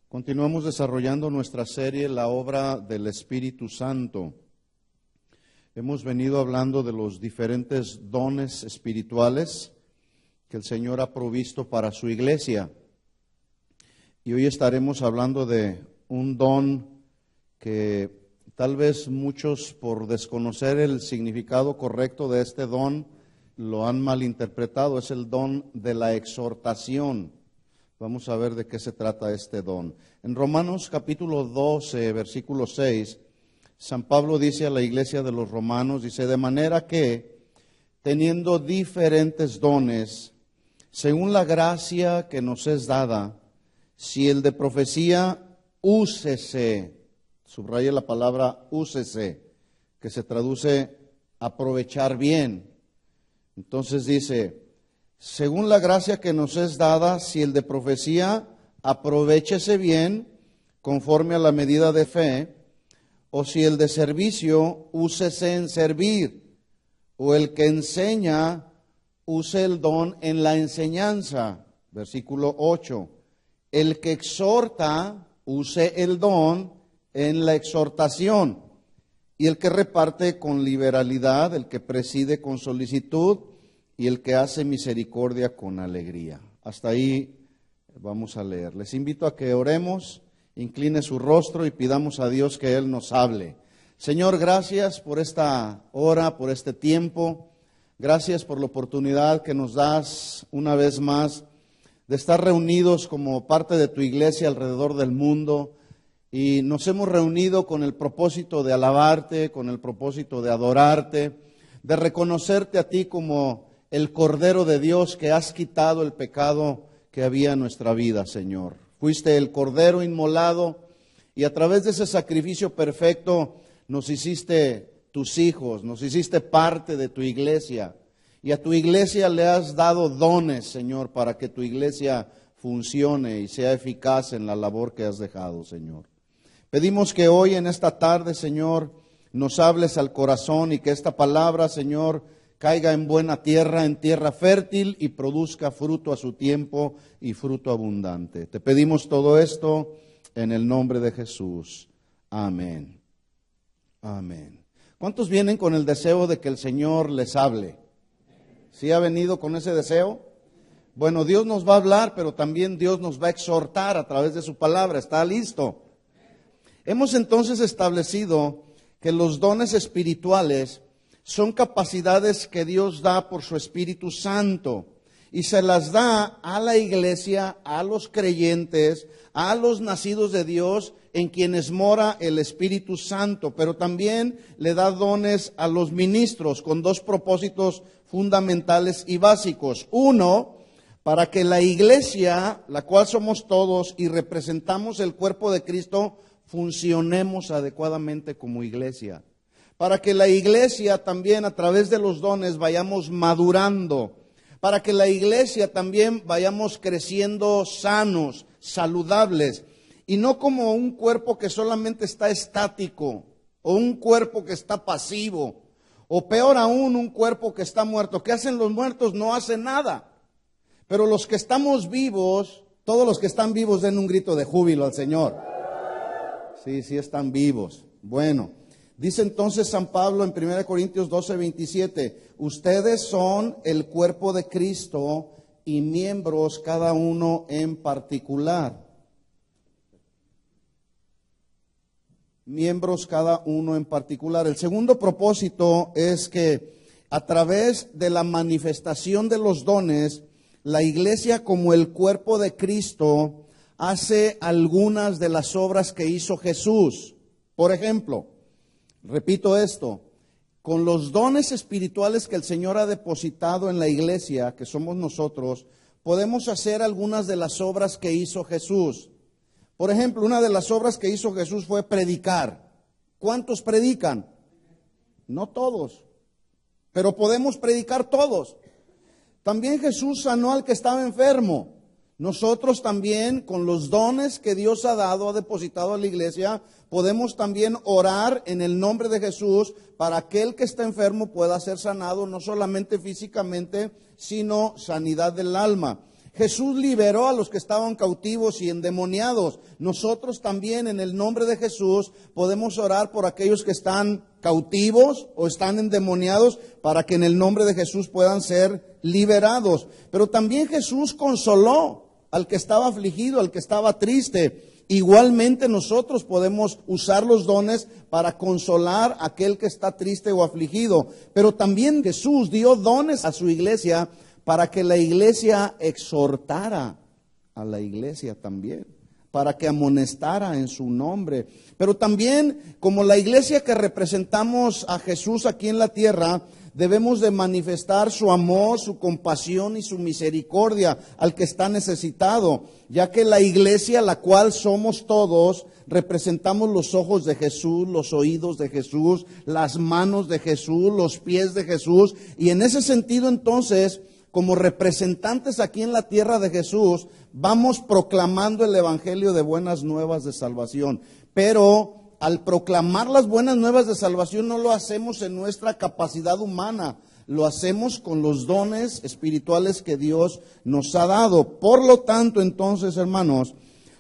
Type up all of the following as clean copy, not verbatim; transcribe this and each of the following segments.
Continuamos desarrollando nuestra serie, La obra del Espíritu Santo. Hemos venido hablando de los diferentes dones espirituales que el Señor ha provisto para su iglesia. Y hoy estaremos hablando de un don que tal vez muchos, por desconocer el significado correcto de este don, lo han malinterpretado. Es el don de la exhortación. Vamos a ver de qué se trata este don. En Romanos capítulo 12, versículo 6, San Pablo dice a la iglesia de los romanos, dice, de manera que, teniendo diferentes dones, según la gracia que nos es dada, si el de profecía, úsese, subraya la palabra úsese, que se traduce aprovechar bien. Entonces dice, según la gracia que nos es dada, si el de profecía, aprovéchese bien, conforme a la medida de fe, o si el de servicio, úsese en servir, o el que enseña, use el don en la enseñanza. Versículo 8, el que exhorta, use el don en la exhortación, y el que reparte con liberalidad, el que preside con solicitud, y el que hace misericordia con alegría. Hasta ahí vamos a leer. Les invito a que oremos, incline su rostro y pidamos a Dios que Él nos hable. Señor, gracias por esta hora, por este tiempo. Gracias por la oportunidad que nos das una vez más de estar reunidos como parte de tu iglesia alrededor del mundo. Y nos hemos reunido con el propósito de alabarte, con el propósito de adorarte, de reconocerte a ti como el Cordero de Dios que has quitado el pecado que había en nuestra vida, Señor. Fuiste el Cordero inmolado y a través de ese sacrificio perfecto nos hiciste tus hijos, nos hiciste parte de tu iglesia. Y a tu iglesia le has dado dones, Señor, para que tu iglesia funcione y sea eficaz en la labor que has dejado, Señor. Pedimos que hoy en esta tarde, Señor, nos hables al corazón y que esta palabra, Señor, caiga en buena tierra, en tierra fértil y produzca fruto a su tiempo y fruto abundante. Te pedimos todo esto en el nombre de Jesús. Amén. Amén. ¿Cuántos vienen con el deseo de que el Señor les hable? ¿Sí ha venido con ese deseo? Bueno, Dios nos va a hablar, pero también Dios nos va a exhortar a través de su palabra. ¿Está listo? Hemos entonces establecido que los dones espirituales son capacidades que Dios da por su Espíritu Santo y se las da a la iglesia, a los creyentes, a los nacidos de Dios en quienes mora el Espíritu Santo, pero también le da dones a los ministros con dos propósitos fundamentales y básicos. Uno, para que la iglesia, la cual somos todos y representamos el cuerpo de Cristo, funcionemos adecuadamente como iglesia. Para que la iglesia también a través de los dones vayamos madurando, para que la iglesia también vayamos creciendo sanos, saludables, y no como un cuerpo que solamente está estático, o un cuerpo que está pasivo, o peor aún, un cuerpo que está muerto. ¿Qué hacen los muertos? No hacen nada. Pero los que estamos vivos, todos los que están vivos den un grito de júbilo al Señor. Sí, sí están vivos. Bueno. Dice entonces San Pablo en 1 Corintios 12, 27, ustedes son el cuerpo de Cristo y miembros cada uno en particular. Miembros cada uno en particular. El segundo propósito es que a través de la manifestación de los dones, la iglesia como el cuerpo de Cristo hace algunas de las obras que hizo Jesús. Por ejemplo, repito esto, con los dones espirituales que el Señor ha depositado en la iglesia, que somos nosotros, podemos hacer algunas de las obras que hizo Jesús. Por ejemplo, una de las obras que hizo Jesús fue predicar. ¿Cuántos predican? No todos, pero podemos predicar todos. También Jesús sanó al que estaba enfermo. Nosotros también, con los dones que Dios ha dado, ha depositado a la iglesia, podemos también orar en el nombre de Jesús para aquel que está enfermo pueda ser sanado, no solamente físicamente, sino sanidad del alma. Jesús liberó a los que estaban cautivos y endemoniados. Nosotros también en el nombre de Jesús podemos orar por aquellos que están cautivos o están endemoniados para que en el nombre de Jesús puedan ser liberados. Pero también Jesús consoló al que estaba afligido, al que estaba triste. Igualmente nosotros podemos usar los dones para consolar a aquel que está triste o afligido. Pero también Jesús dio dones a su iglesia para que la iglesia exhortara a la iglesia también, para que amonestara en su nombre. Pero también, como la iglesia que representamos a Jesús aquí en la tierra, debemos de manifestar su amor, su compasión y su misericordia al que está necesitado, ya que la iglesia, la cual somos todos, representamos los ojos de Jesús, los oídos de Jesús, las manos de Jesús, los pies de Jesús, y en ese sentido entonces, como representantes aquí en la tierra de Jesús, vamos proclamando el evangelio de buenas nuevas de salvación. Pero al proclamar las buenas nuevas de salvación no lo hacemos en nuestra capacidad humana, lo hacemos con los dones espirituales que Dios nos ha dado. Por lo tanto, entonces, hermanos,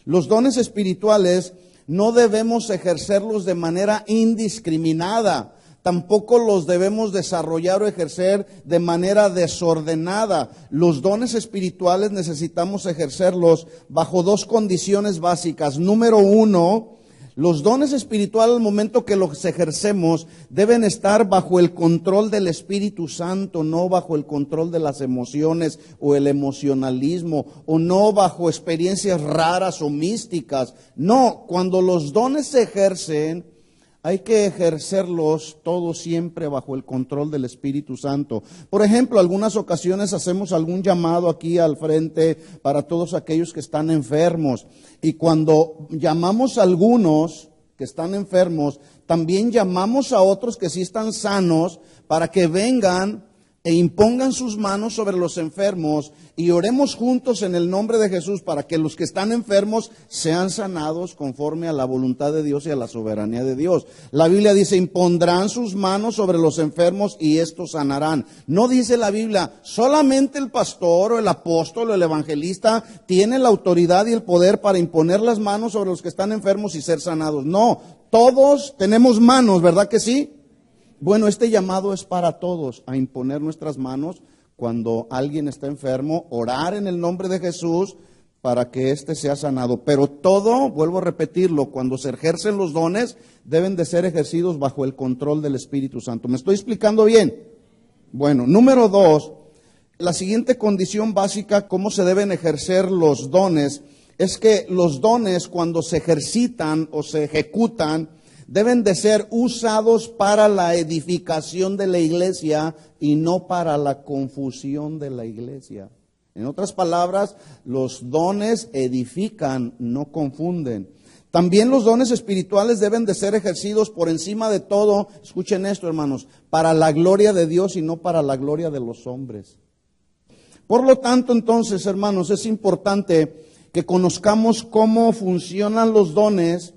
los dones espirituales no debemos ejercerlos de manera indiscriminada. Tampoco los debemos desarrollar o ejercer de manera desordenada. Los dones espirituales necesitamos ejercerlos bajo dos condiciones básicas. Número uno, los dones espirituales al momento que los ejercemos deben estar bajo el control del Espíritu Santo, no bajo el control de las emociones o el emocionalismo, o no bajo experiencias raras o místicas. No, cuando los dones se ejercen, hay que ejercerlos todos siempre bajo el control del Espíritu Santo. Por ejemplo, algunas ocasiones hacemos algún llamado aquí al frente para todos aquellos que están enfermos. Y cuando llamamos a algunos que están enfermos, también llamamos a otros que sí están sanos para que vengan e impongan sus manos sobre los enfermos y oremos juntos en el nombre de Jesús para que los que están enfermos sean sanados conforme a la voluntad de Dios y a la soberanía de Dios. La Biblia dice, impondrán sus manos sobre los enfermos y estos sanarán. No dice la Biblia, solamente el pastor o el apóstol o el evangelista tiene la autoridad y el poder para imponer las manos sobre los que están enfermos y ser sanados. No, todos tenemos manos, ¿verdad que sí? Bueno, este llamado es para todos, a imponer nuestras manos cuando alguien está enfermo, orar en el nombre de Jesús para que éste sea sanado. Pero todo, vuelvo a repetirlo, cuando se ejercen los dones, deben de ser ejercidos bajo el control del Espíritu Santo. ¿Me estoy explicando bien? Bueno, número 2, la siguiente condición básica, cómo se deben ejercer los dones, es que los dones cuando se ejercitan o se ejecutan, deben de ser usados para la edificación de la iglesia y no para la confusión de la iglesia. En otras palabras, los dones edifican, no confunden. También los dones espirituales deben de ser ejercidos por encima de todo, escuchen esto hermanos, para la gloria de Dios y no para la gloria de los hombres. Por lo tanto, entonces, hermanos, es importante que conozcamos cómo funcionan los dones.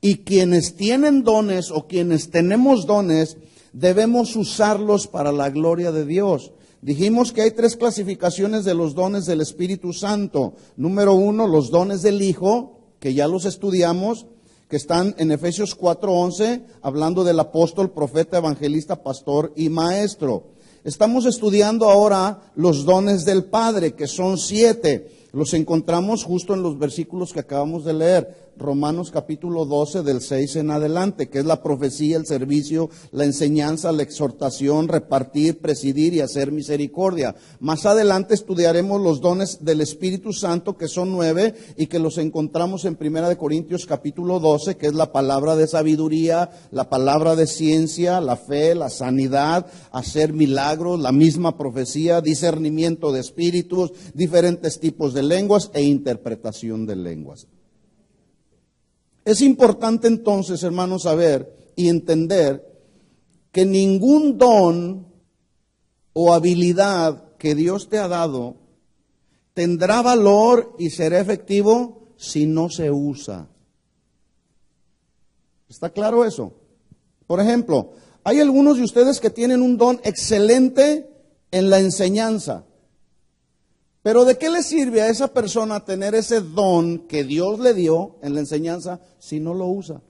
Y quienes tienen dones o quienes tenemos dones, debemos usarlos para la gloria de Dios. Dijimos que hay 3 clasificaciones de los dones del Espíritu Santo. Número 1, los dones del Hijo, que ya los estudiamos, que están en Efesios 4:11, hablando del apóstol, profeta, evangelista, pastor y maestro. Estamos estudiando ahora los dones del Padre, que son 7. Los encontramos justo en los versículos que acabamos de leer, Romanos capítulo 12 del 6 en adelante, que es la profecía, el servicio, la enseñanza, la exhortación, repartir, presidir y hacer misericordia. Más adelante estudiaremos los dones del Espíritu Santo, que son 9 y que los encontramos en 1 Corintios capítulo 12, que es la palabra de sabiduría, la palabra de ciencia, la fe, la sanidad, hacer milagros, la misma profecía, discernimiento de espíritus, diferentes tipos de lenguas e interpretación de lenguas. Es importante entonces, hermanos, saber y entender que ningún don o habilidad que Dios te ha dado tendrá valor y será efectivo si no se usa. ¿Está claro eso? Por ejemplo, hay algunos de ustedes que tienen un don excelente en la enseñanza. Pero ¿de qué le sirve a esa persona tener ese don que Dios le dio en la enseñanza si no lo usa?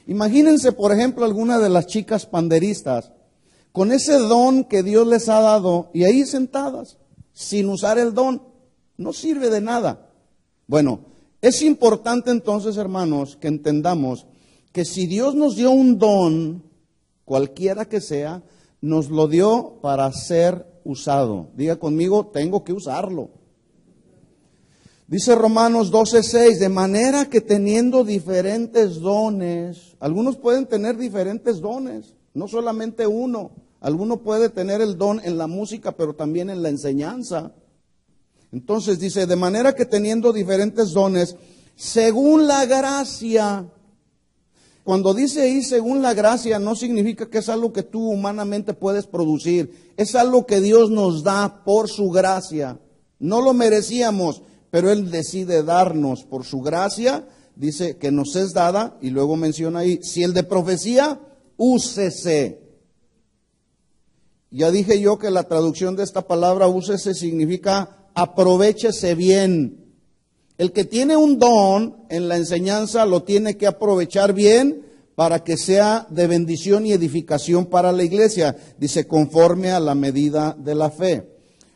Imagínense, por ejemplo, alguna de las chicas panderistas con ese don que Dios les ha dado y ahí sentadas, sin usar el don. No sirve de nada. Bueno, es importante entonces, hermanos, que entendamos que si Dios nos dio un don, cualquiera que sea, nos lo dio para ser usado. Diga conmigo, tengo que usarlo. Dice Romanos 12:6, de manera que teniendo diferentes dones, algunos pueden tener diferentes dones, no solamente uno. Alguno puede tener el don en la música, pero también en la enseñanza. Entonces dice, de manera que teniendo diferentes dones, según la gracia. Cuando dice ahí según la gracia, no significa que es algo que tú humanamente puedes producir. Es algo que Dios nos da por su gracia. No lo merecíamos, pero Él decide darnos por su gracia. Dice que nos es dada, y luego menciona ahí, si el de profecía, úsese. Ya dije yo que la traducción de esta palabra úsese significa aprovéchese bien. El que tiene un don en la enseñanza lo tiene que aprovechar bien para que sea de bendición y edificación para la iglesia. Dice, conforme a la medida de la fe.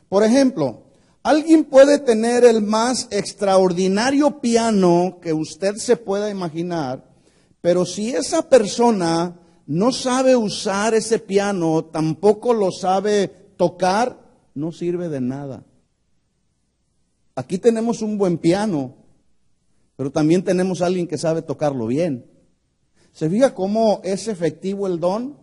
Por ejemplo, alguien puede tener el más extraordinario piano que usted se pueda imaginar, pero si esa persona no sabe usar ese piano, tampoco lo sabe tocar, no sirve de nada. Aquí tenemos un buen piano, pero también tenemos a alguien que sabe tocarlo bien. ¿Se fija cómo es efectivo el don?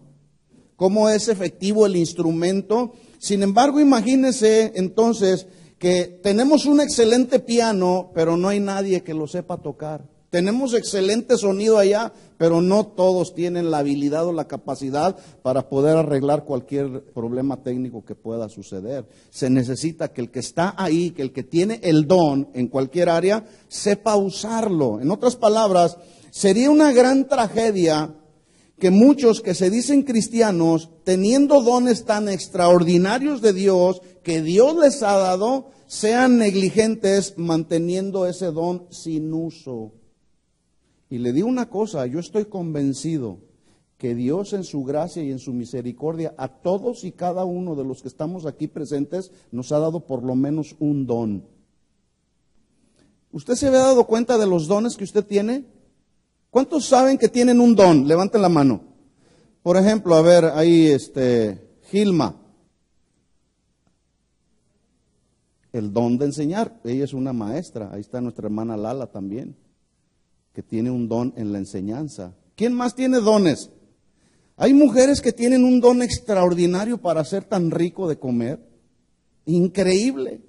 ¿Cómo es efectivo el instrumento? Sin embargo, imagínense entonces que tenemos un excelente piano, pero no hay nadie que lo sepa tocar. Tenemos excelente sonido allá, pero no todos tienen la habilidad o la capacidad para poder arreglar cualquier problema técnico que pueda suceder. Se necesita que el que está ahí, que el que tiene el don en cualquier área, sepa usarlo. En otras palabras, sería una gran tragedia que muchos que se dicen cristianos, teniendo dones tan extraordinarios de Dios, que Dios les ha dado, sean negligentes manteniendo ese don sin uso. Y le digo una cosa, yo estoy convencido que Dios en su gracia y en su misericordia a todos y cada uno de los que estamos aquí presentes nos ha dado por lo menos un don. ¿Usted se había dado cuenta de los dones que usted tiene? ¿Cuántos saben que tienen un don? Levanten la mano. Por ejemplo, a ver, ahí Gilma. El don de enseñar. Ella es una maestra. Ahí está nuestra hermana Lala también, que tiene un don en la enseñanza. ¿Quién más tiene dones? Hay mujeres que tienen un don extraordinario para ser tan rico de comer. Increíble.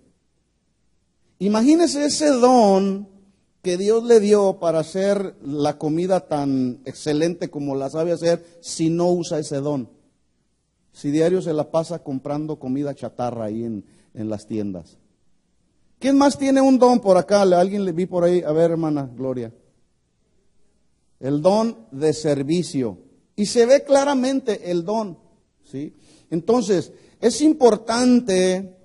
Imagínese ese don que Dios le dio para hacer la comida tan excelente como la sabe hacer si no usa ese don. Si diario se la pasa comprando comida chatarra ahí en las tiendas. ¿Quién más tiene un don por acá? ¿Alguien le vi por ahí? A ver, hermana Gloria. El don de servicio. Y se ve claramente el don, ¿sí? Entonces, es importante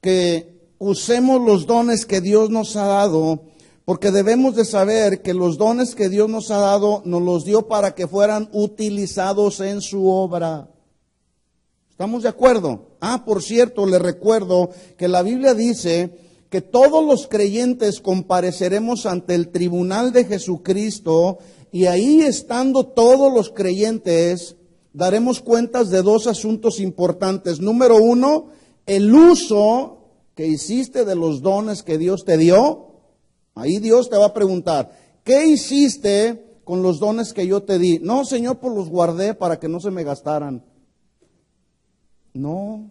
que usemos los dones que Dios nos ha dado, porque debemos de saber que los dones que Dios nos ha dado, nos los dio para que fueran utilizados en su obra. ¿Estamos de acuerdo? Por cierto, le recuerdo que la Biblia dice que todos los creyentes compareceremos ante el tribunal de Jesucristo, y ahí estando todos los creyentes, daremos cuentas de dos asuntos importantes. Número uno, el uso que hiciste de los dones que Dios te dio. Ahí Dios te va a preguntar, ¿qué hiciste con los dones que yo te di? No, Señor, pues los guardé para que no se me gastaran. No.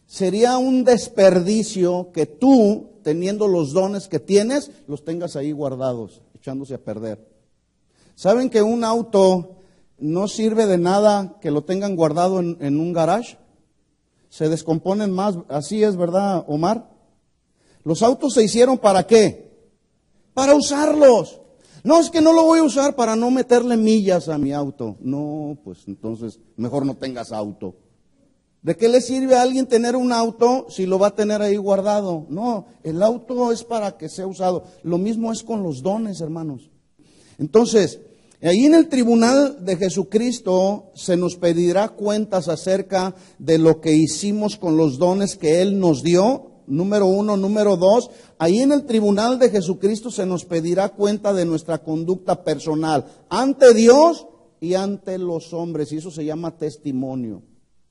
Sería un desperdicio que tú, teniendo los dones que tienes, los tengas ahí guardados, echándose a perder. ¿Saben que un auto no sirve de nada que lo tengan guardado en un garage? Se descomponen más, así es, ¿verdad, Omar? Los autos se hicieron ¿para qué? Para usarlos. No, es que no lo voy a usar para no meterle millas a mi auto. No, pues entonces mejor no tengas auto. ¿De qué le sirve a alguien tener un auto si lo va a tener ahí guardado? No, el auto es para que sea usado. Lo mismo es con los dones, hermanos. Entonces, ahí en el tribunal de Jesucristo se nos pedirá cuentas acerca de lo que hicimos con los dones que Él nos dio. Número 1, número 2, ahí en el tribunal de Jesucristo se nos pedirá cuenta de nuestra conducta personal ante Dios y ante los hombres, y eso se llama testimonio.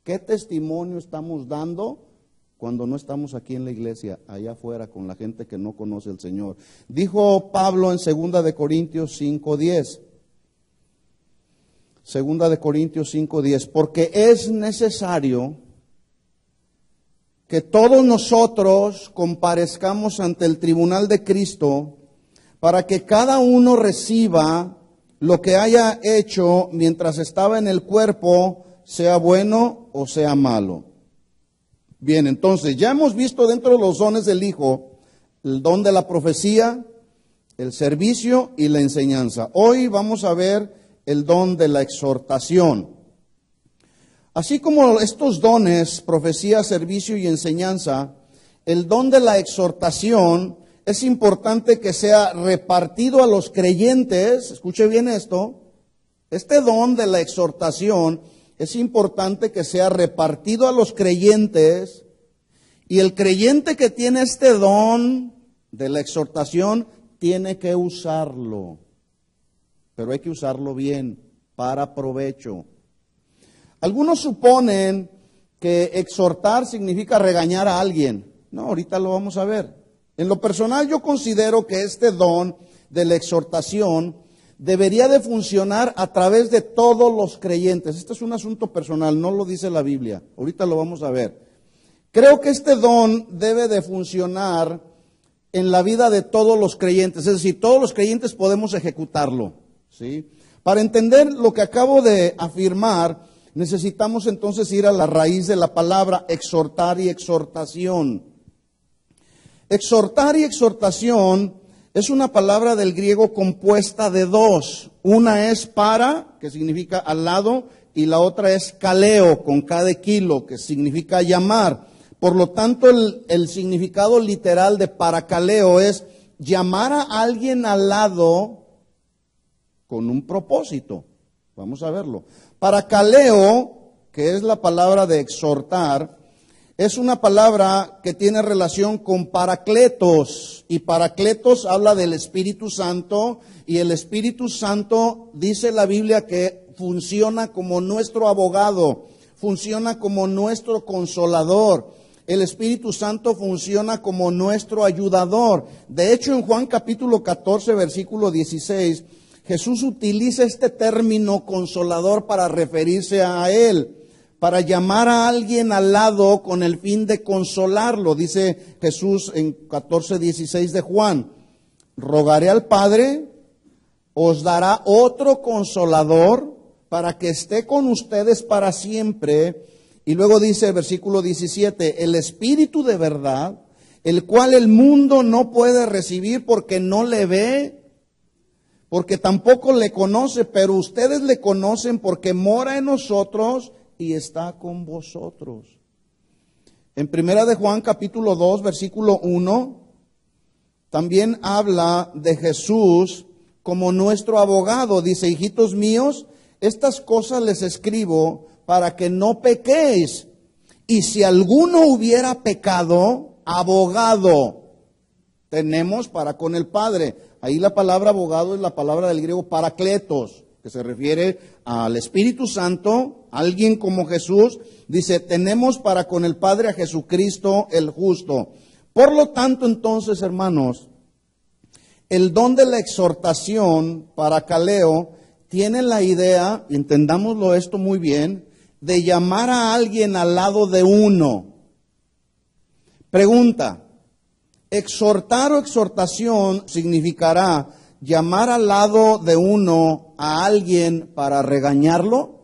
¿Qué testimonio estamos dando cuando no estamos aquí en la iglesia, allá afuera con la gente que no conoce al Señor? Dijo Pablo en 2 de Corintios 5:10. 2 de Corintios 5:10, porque es necesario que todos nosotros comparezcamos ante el tribunal de Cristo para que cada uno reciba lo que haya hecho mientras estaba en el cuerpo, sea bueno o sea malo. Bien, entonces ya hemos visto dentro de los dones del Hijo el don de la profecía, el servicio y la enseñanza. Hoy vamos a ver el don de la exhortación. Así como estos dones, profecía, servicio y enseñanza, el don de la exhortación es importante que sea repartido a los creyentes. Escuche bien esto. Este don de la exhortación es importante que sea repartido a los creyentes, y el creyente que tiene este don de la exhortación tiene que usarlo, pero hay que usarlo bien, para provecho. Algunos suponen que exhortar significa regañar a alguien. No, ahorita lo vamos a ver. En lo personal yo considero que este don de la exhortación debería de funcionar a través de todos los creyentes. Este es un asunto personal, no lo dice la Biblia. Ahorita lo vamos a ver. Creo que este don debe de funcionar en la vida de todos los creyentes. Es decir, todos los creyentes podemos ejecutarlo, ¿sí? Para entender lo que acabo de afirmar, necesitamos entonces ir a la raíz de la palabra exhortar y exhortación. Exhortar y exhortación es una palabra del griego compuesta de dos. Una es para, que significa al lado, y la otra es kaleo, con K de kilo, que significa llamar. Por lo tanto, el significado literal de parakaleo es llamar a alguien al lado con un propósito. Vamos a verlo. Parakaleo, que es la palabra de exhortar, es una palabra que tiene relación con Paracletos, y Paracletos habla del Espíritu Santo, y el Espíritu Santo dice la Biblia que funciona como nuestro abogado, funciona como nuestro consolador. El Espíritu Santo funciona como nuestro ayudador. De hecho, en Juan capítulo 14, versículo 16, Jesús utiliza este término consolador para referirse a Él, para llamar a alguien al lado con el fin de consolarlo. Dice Jesús en 14:16 de Juan, rogaré al Padre, os dará otro consolador para que esté con ustedes para siempre. Y luego dice versículo 17, el Espíritu de verdad, el cual el mundo no puede recibir porque no le ve, porque tampoco le conoce, pero ustedes le conocen porque mora en nosotros y está con vosotros. En 1 de Juan capítulo 2, versículo 1, también habla de Jesús como nuestro abogado. Dice, hijitos míos, estas cosas les escribo para que no pequéis. Y si alguno hubiera pecado, abogado tenemos para con el Padre. Ahí la palabra abogado es la palabra del griego parakletos, que se refiere al Espíritu Santo, alguien como Jesús. Dice, tenemos para con el Padre a Jesucristo el justo. Por lo tanto, entonces, hermanos, el don de la exhortación, parakaleo, tiene la idea, entendámoslo esto muy bien, de llamar a alguien al lado de uno. Pregunta, ¿exhortar o exhortación significará llamar al lado de uno a alguien para regañarlo?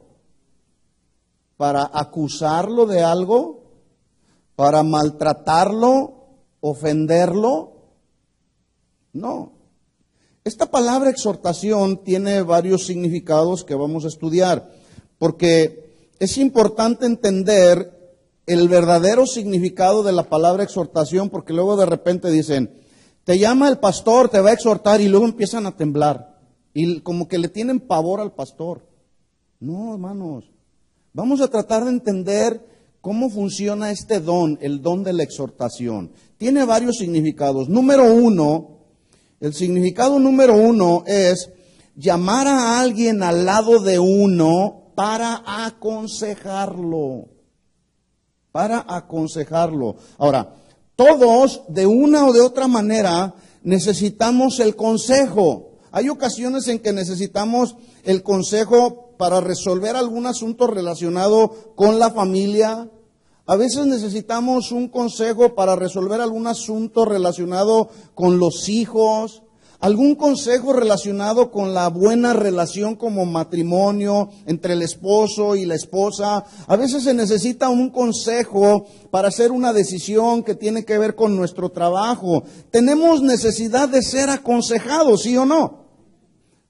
¿Para acusarlo de algo? ¿Para maltratarlo? ¿Ofenderlo? No. Esta palabra exhortación tiene varios significados que vamos a estudiar, porque es importante entender el verdadero significado de la palabra exhortación, porque luego de repente dicen, te llama el pastor, te va a exhortar, y luego empiezan a temblar, y como que le tienen pavor al pastor. No, hermanos, vamos a tratar de entender cómo funciona este don, el don de la exhortación. Tiene varios significados. Número uno, el significado número uno es llamar a alguien al lado de uno para aconsejarlo. Para aconsejarlo. Ahora, todos de una o de otra manera necesitamos el consejo. Hay ocasiones en que necesitamos el consejo para resolver algún asunto relacionado con la familia. A veces necesitamos un consejo para resolver algún asunto relacionado con los hijos, algún consejo relacionado con la buena relación como matrimonio entre el esposo y la esposa. A veces se necesita un consejo para hacer una decisión que tiene que ver con nuestro trabajo. Tenemos necesidad de ser aconsejados, ¿sí o no?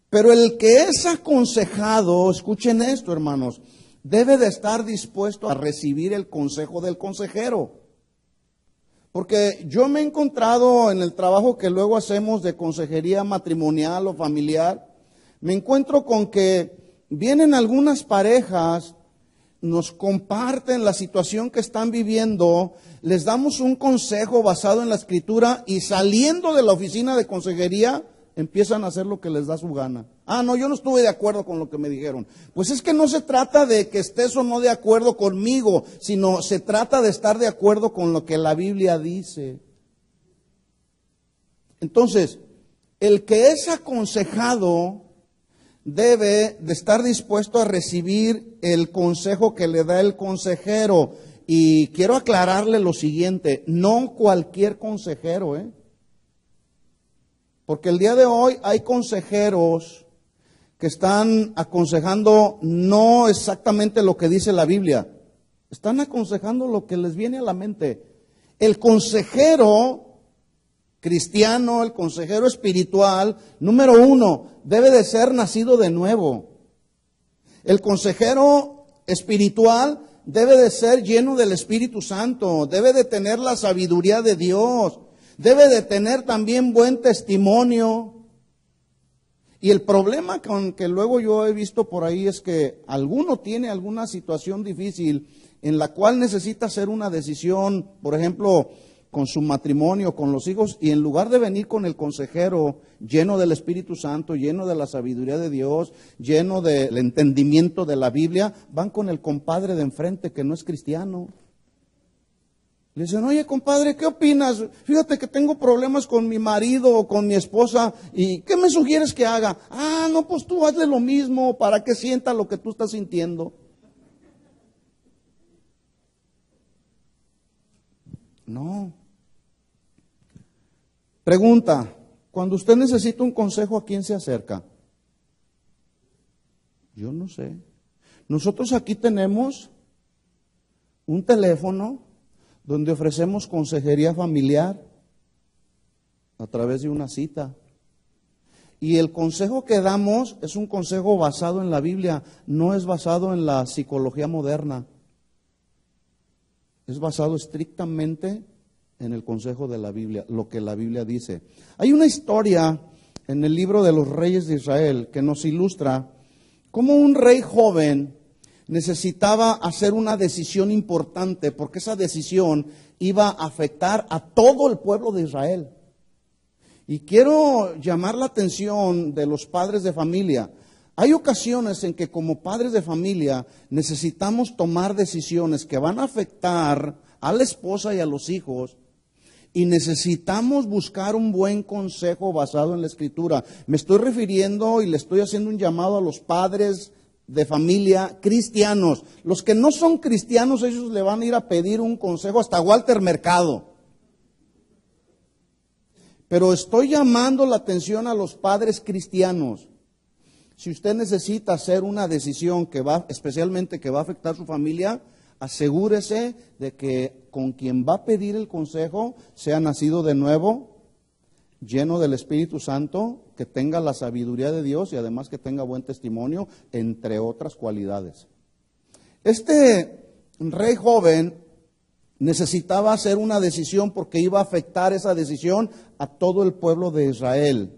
Pero el que es aconsejado, escuchen esto, hermanos, debe de estar dispuesto a recibir el consejo del consejero. Porque yo me he encontrado en el trabajo que luego hacemos de consejería matrimonial o familiar, me encuentro con que vienen algunas parejas, nos comparten la situación que están viviendo, les damos un consejo basado en la Escritura y saliendo de la oficina de consejería, empiezan a hacer lo que les da su gana. Ah, no, yo no estuve de acuerdo con lo que me dijeron. Pues es que no se trata de que estés o no de acuerdo conmigo, sino se trata de estar de acuerdo con lo que la Biblia dice. Entonces, el que es aconsejado debe de estar dispuesto a recibir el consejo que le da el consejero. Y quiero aclararle lo siguiente, no cualquier consejero, Porque el día de hoy hay consejeros que están aconsejando no exactamente lo que dice la Biblia, están aconsejando lo que les viene a la mente. El consejero cristiano, el consejero espiritual, número uno, debe de ser nacido de nuevo. El consejero espiritual debe de ser lleno del Espíritu Santo, debe de tener la sabiduría de Dios. Debe de tener también buen testimonio. Y el problema con que luego yo he visto por ahí es que alguno tiene alguna situación difícil en la cual necesita hacer una decisión, por ejemplo, con su matrimonio, con los hijos, y en lugar de venir con el consejero lleno del Espíritu Santo, lleno de la sabiduría de Dios, lleno del entendimiento de la Biblia, van con el compadre de enfrente que no es cristiano. Le dicen, oye, compadre, ¿qué opinas? Fíjate que tengo problemas con mi marido o con mi esposa, ¿y qué me sugieres que haga? Ah, no, pues tú hazle lo mismo para que sienta lo que tú estás sintiendo. No. Pregunta, cuando usted necesita un consejo, ¿a quién se acerca? Yo no sé. Nosotros aquí tenemos un teléfono donde ofrecemos consejería familiar a través de una cita. Y el consejo que damos es un consejo basado en la Biblia, no es basado en la psicología moderna. Es basado estrictamente en el consejo de la Biblia, lo que la Biblia dice. Hay una historia en el libro de los reyes de Israel que nos ilustra cómo un rey joven necesitaba hacer una decisión importante, porque esa decisión iba a afectar a todo el pueblo de Israel. Y quiero llamar la atención de los padres de familia. Hay ocasiones en que como padres de familia necesitamos tomar decisiones que van a afectar a la esposa y a los hijos, y necesitamos buscar un buen consejo basado en la Escritura. Me estoy refiriendo y le estoy haciendo un llamado a los padres de familia cristianos. Los que no son cristianos, ellos le van a ir a pedir un consejo hasta Walter Mercado. Pero estoy llamando la atención a los padres cristianos. Si usted necesita hacer una decisión especialmente que va a afectar a su familia, asegúrese de que con quien va a pedir el consejo sea nacido de nuevo, lleno del Espíritu Santo, que tenga la sabiduría de Dios y además que tenga buen testimonio, entre otras cualidades. Este rey joven necesitaba hacer una decisión porque iba a afectar esa decisión a todo el pueblo de Israel.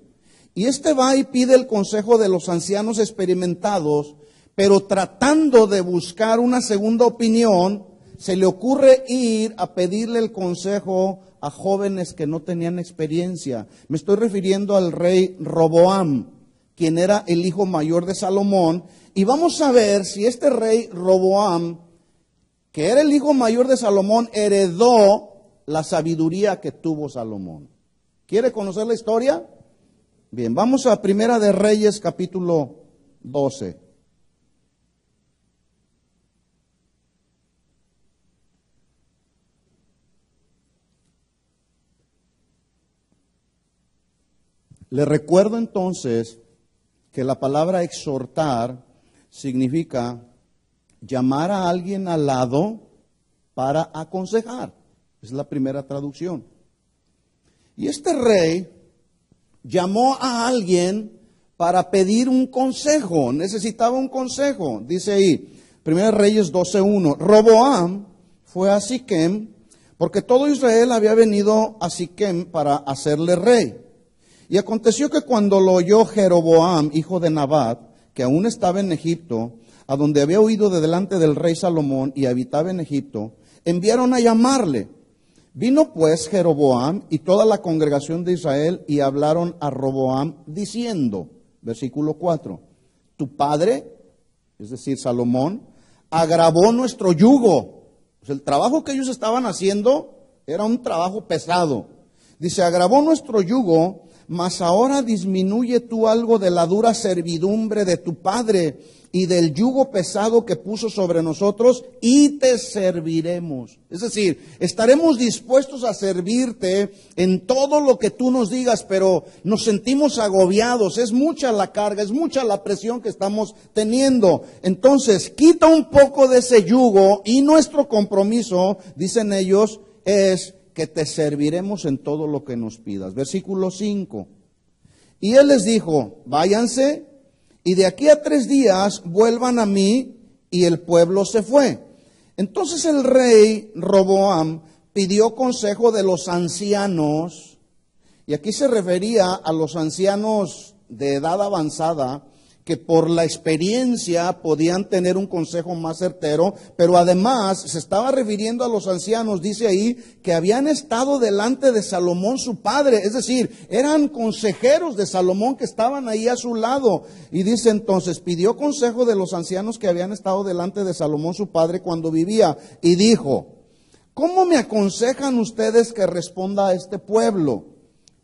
Y este va y pide el consejo de los ancianos experimentados, pero tratando de buscar una segunda opinión, se le ocurre ir a pedirle el consejo a jóvenes que no tenían experiencia. Me estoy refiriendo al rey Roboam, quien era el hijo mayor de Salomón. Y vamos a ver si este rey Roboam, que era el hijo mayor de Salomón, heredó la sabiduría que tuvo Salomón. ¿Quiere conocer la historia? Bien, vamos a Primera de Reyes, capítulo 12. Le recuerdo entonces que la palabra exhortar significa llamar a alguien al lado para aconsejar. Es la primera traducción. Y este rey llamó a alguien para pedir un consejo, necesitaba un consejo. Dice ahí, 1 Reyes 12:1, Roboam fue a Siquem, porque todo Israel había venido a Siquem para hacerle rey. Y aconteció que cuando lo oyó Jeroboam, hijo de Nabat, que aún estaba en Egipto, a donde había huido de delante del rey Salomón y habitaba en Egipto, enviaron a llamarle. Vino pues Jeroboam y toda la congregación de Israel y hablaron a Roboam diciendo, versículo 4, tu padre, es decir, Salomón, agravó nuestro yugo. Pues el trabajo que ellos estaban haciendo era un trabajo pesado. Dice, agravó nuestro yugo, mas ahora disminuye tú algo de la dura servidumbre de tu padre y del yugo pesado que puso sobre nosotros, y te serviremos. Es decir, estaremos dispuestos a servirte en todo lo que tú nos digas, pero nos sentimos agobiados, es mucha la carga, es mucha la presión que estamos teniendo. Entonces, quita un poco de ese yugo y nuestro compromiso, dicen ellos, es que te serviremos en todo lo que nos pidas. Versículo 5. Y él les dijo, váyanse y de aquí a 3 días vuelvan a mí, y el pueblo se fue. Entonces el rey Roboam pidió consejo de los ancianos, y aquí se refería a los ancianos de edad avanzada, que por la experiencia podían tener un consejo más certero, pero además se estaba refiriendo a los ancianos, dice ahí, que habían estado delante de Salomón su padre, es decir, eran consejeros de Salomón que estaban ahí a su lado. Y dice entonces, pidió consejo de los ancianos que habían estado delante de Salomón su padre cuando vivía, y dijo, ¿cómo me aconsejan ustedes que responda a este pueblo?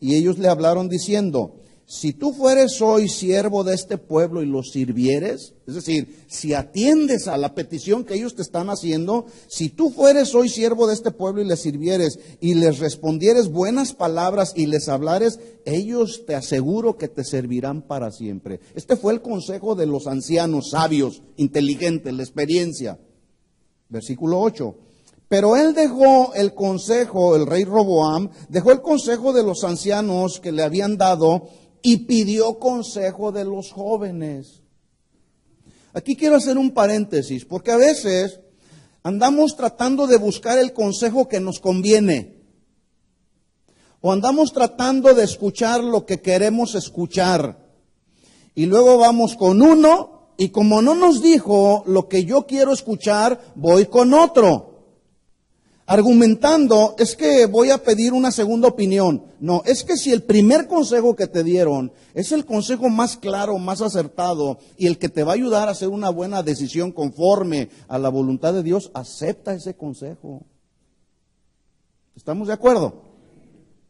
Y ellos le hablaron diciendo, si tú fueres hoy siervo de este pueblo y los sirvieres, es decir, si atiendes a la petición que ellos te están haciendo, si tú fueres hoy siervo de este pueblo y les sirvieres y les respondieres buenas palabras y les hablares, ellos te aseguro que te servirán para siempre. Este fue el consejo de los ancianos sabios, inteligentes, la experiencia. Versículo 8. Pero él dejó el consejo, el rey Roboam, dejó el consejo de los ancianos que le habían dado y pidió consejo de los jóvenes. Aquí quiero hacer un paréntesis, porque a veces andamos tratando de buscar el consejo que nos conviene, o andamos tratando de escuchar lo que queremos escuchar, y luego vamos con uno, y como no nos dijo lo que yo quiero escuchar, voy con otro, argumentando, es que voy a pedir una segunda opinión. No, es que si el primer consejo que te dieron es el consejo más claro, más acertado, y el que te va a ayudar a hacer una buena decisión conforme a la voluntad de Dios, acepta ese consejo. ¿Estamos de acuerdo?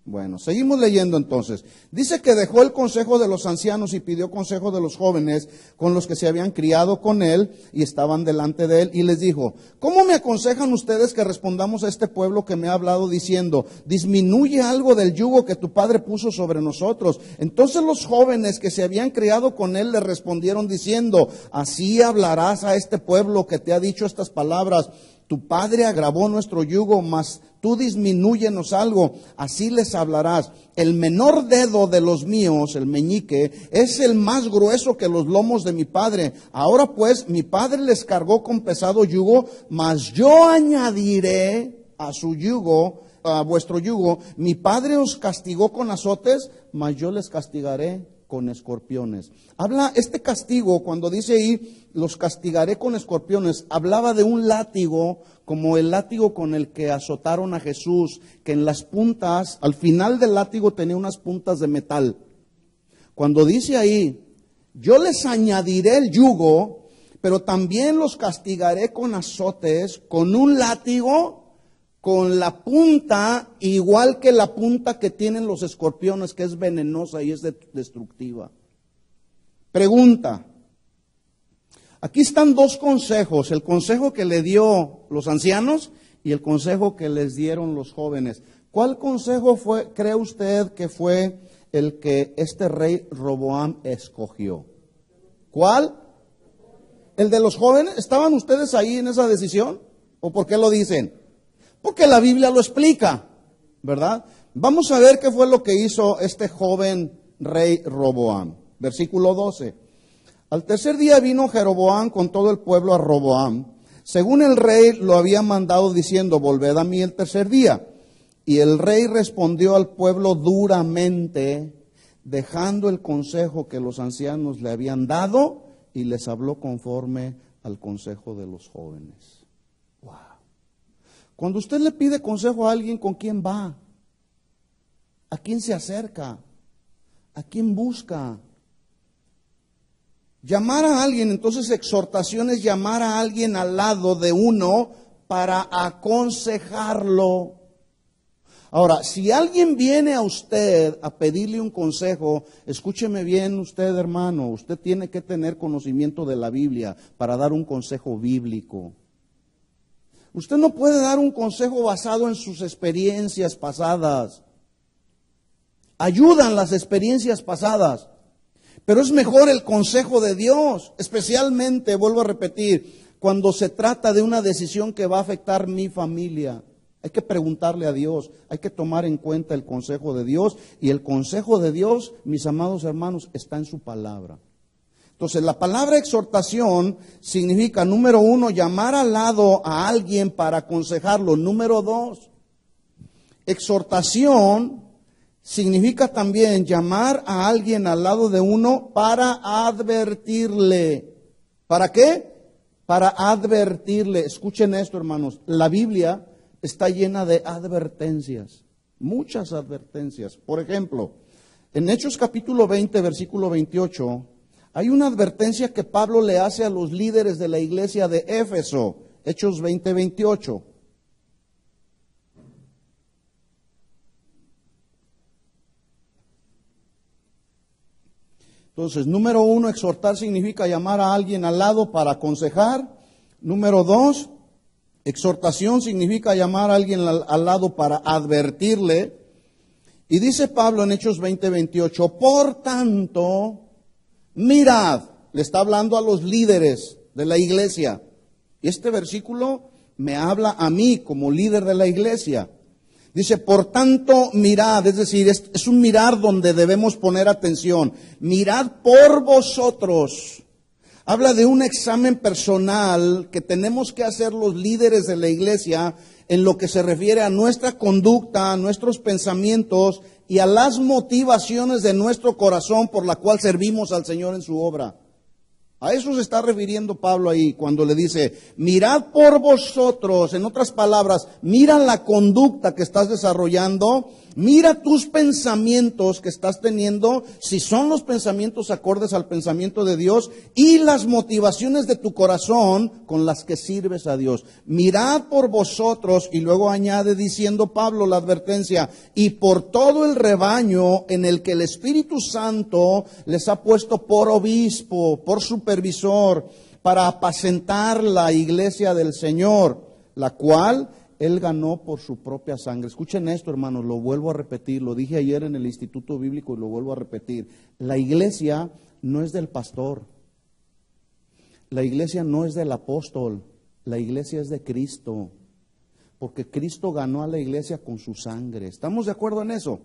Bueno, seguimos leyendo entonces. Dice que dejó el consejo de los ancianos y pidió consejo de los jóvenes con los que se habían criado con él y estaban delante de él, y les dijo, ¿cómo me aconsejan ustedes que respondamos a este pueblo que me ha hablado diciendo, disminuye algo del yugo que tu padre puso sobre nosotros? Entonces los jóvenes que se habían criado con él le respondieron diciendo, así hablarás a este pueblo que te ha dicho estas palabras, tu padre agravó nuestro yugo, mas tú disminúyenos algo, así les hablarás. El menor dedo de los míos, el meñique, es el más grueso que los lomos de mi padre. Ahora pues, mi padre les cargó con pesado yugo, mas yo añadiré a su yugo, a vuestro yugo. Mi padre os castigó con azotes, mas yo les castigaré con escorpiones. Habla este castigo, cuando dice ahí, los castigaré con escorpiones, hablaba de un látigo, como el látigo con el que azotaron a Jesús, que en las puntas, al final del látigo tenía unas puntas de metal. Cuando dice ahí, yo les añadiré el yugo, pero también los castigaré con azotes, con un látigo, con la punta, igual que la punta que tienen los escorpiones, que es venenosa y es destructiva. Pregunta. Aquí están dos consejos, el consejo que le dio los ancianos y el consejo que les dieron los jóvenes. ¿Cuál consejo cree usted que fue el que este rey Roboam escogió? ¿Cuál? ¿El de los jóvenes? ¿Estaban ustedes ahí en esa decisión? ¿O por qué lo dicen? Porque la Biblia lo explica, ¿verdad? Vamos a ver qué fue lo que hizo este joven rey Roboam. Versículo 12. Al tercer día vino Jeroboam con todo el pueblo a Roboam, según el rey lo había mandado, diciendo, volved a mí el tercer día. Y el rey respondió al pueblo duramente, dejando el consejo que los ancianos le habían dado, y les habló conforme al consejo de los jóvenes. Wow. Cuando usted le pide consejo a alguien, ¿con quién va? ¿A quién se acerca? ¿A quién busca? Llamar a alguien, entonces exhortación es llamar a alguien al lado de uno para aconsejarlo. Ahora, si alguien viene a usted a pedirle un consejo, escúcheme bien usted, hermano, usted tiene que tener conocimiento de la Biblia para dar un consejo bíblico. Usted no puede dar un consejo basado en sus experiencias pasadas. Ayudan las experiencias pasadas. Pero es mejor el consejo de Dios, especialmente, vuelvo a repetir, cuando se trata de una decisión que va a afectar mi familia. Hay que preguntarle a Dios, hay que tomar en cuenta el consejo de Dios. Y el consejo de Dios, mis amados hermanos, está en su palabra. Entonces, la palabra exhortación significa, número uno, llamar al lado a alguien para aconsejarlo. Número dos, exhortación significa también llamar a alguien al lado de uno para advertirle. ¿Para qué? Para advertirle. Escuchen esto, hermanos. La Biblia está llena de advertencias, muchas advertencias. Por ejemplo, en Hechos capítulo 20, versículo 28, hay una advertencia que Pablo le hace a los líderes de la iglesia de Éfeso. Hechos 20, 28. Entonces, número uno, exhortar significa llamar a alguien al lado para aconsejar. Número dos, exhortación significa llamar a alguien al lado para advertirle. Y dice Pablo en Hechos 20, 28, por tanto, mirad, le está hablando a los líderes de la iglesia. Y este versículo me habla a mí como líder de la iglesia. Dice, por tanto, mirad, es decir, es un mirar donde debemos poner atención. Mirad por vosotros. Habla de un examen personal que tenemos que hacer los líderes de la iglesia en lo que se refiere a nuestra conducta, a nuestros pensamientos y a las motivaciones de nuestro corazón por la cual servimos al Señor en su obra. A eso se está refiriendo Pablo ahí cuando le dice, mirad por vosotros, en otras palabras, mira la conducta que estás desarrollando, mira tus pensamientos que estás teniendo, si son los pensamientos acordes al pensamiento de Dios y las motivaciones de tu corazón con las que sirves a Dios. Mirad por vosotros, y luego añade diciendo Pablo la advertencia, y por todo el rebaño en el que el Espíritu Santo les ha puesto por obispo, por supervisor, para apacentar la iglesia del Señor, la cual Él ganó por su propia sangre. Escuchen esto, hermanos, lo vuelvo a repetir, lo dije ayer en el Instituto Bíblico y lo vuelvo a repetir. La iglesia no es del pastor, la iglesia no es del apóstol, la iglesia es de Cristo, porque Cristo ganó a la iglesia con su sangre. ¿Estamos de acuerdo en eso?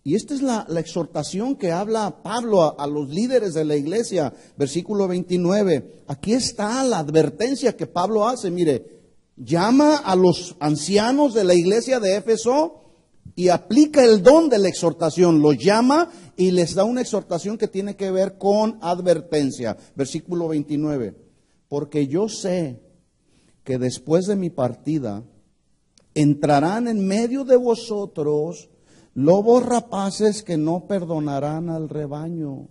Y esta es la exhortación que habla Pablo a los líderes de la iglesia, versículo 29. Aquí está la advertencia que Pablo hace, mire. llama a los ancianos de la iglesia de Éfeso y aplica el don de la exhortación. Los llama y les da una exhortación que tiene que ver con advertencia. Versículo 29. Porque yo sé que después de mi partida entrarán en medio de vosotros lobos rapaces que no perdonarán al rebaño.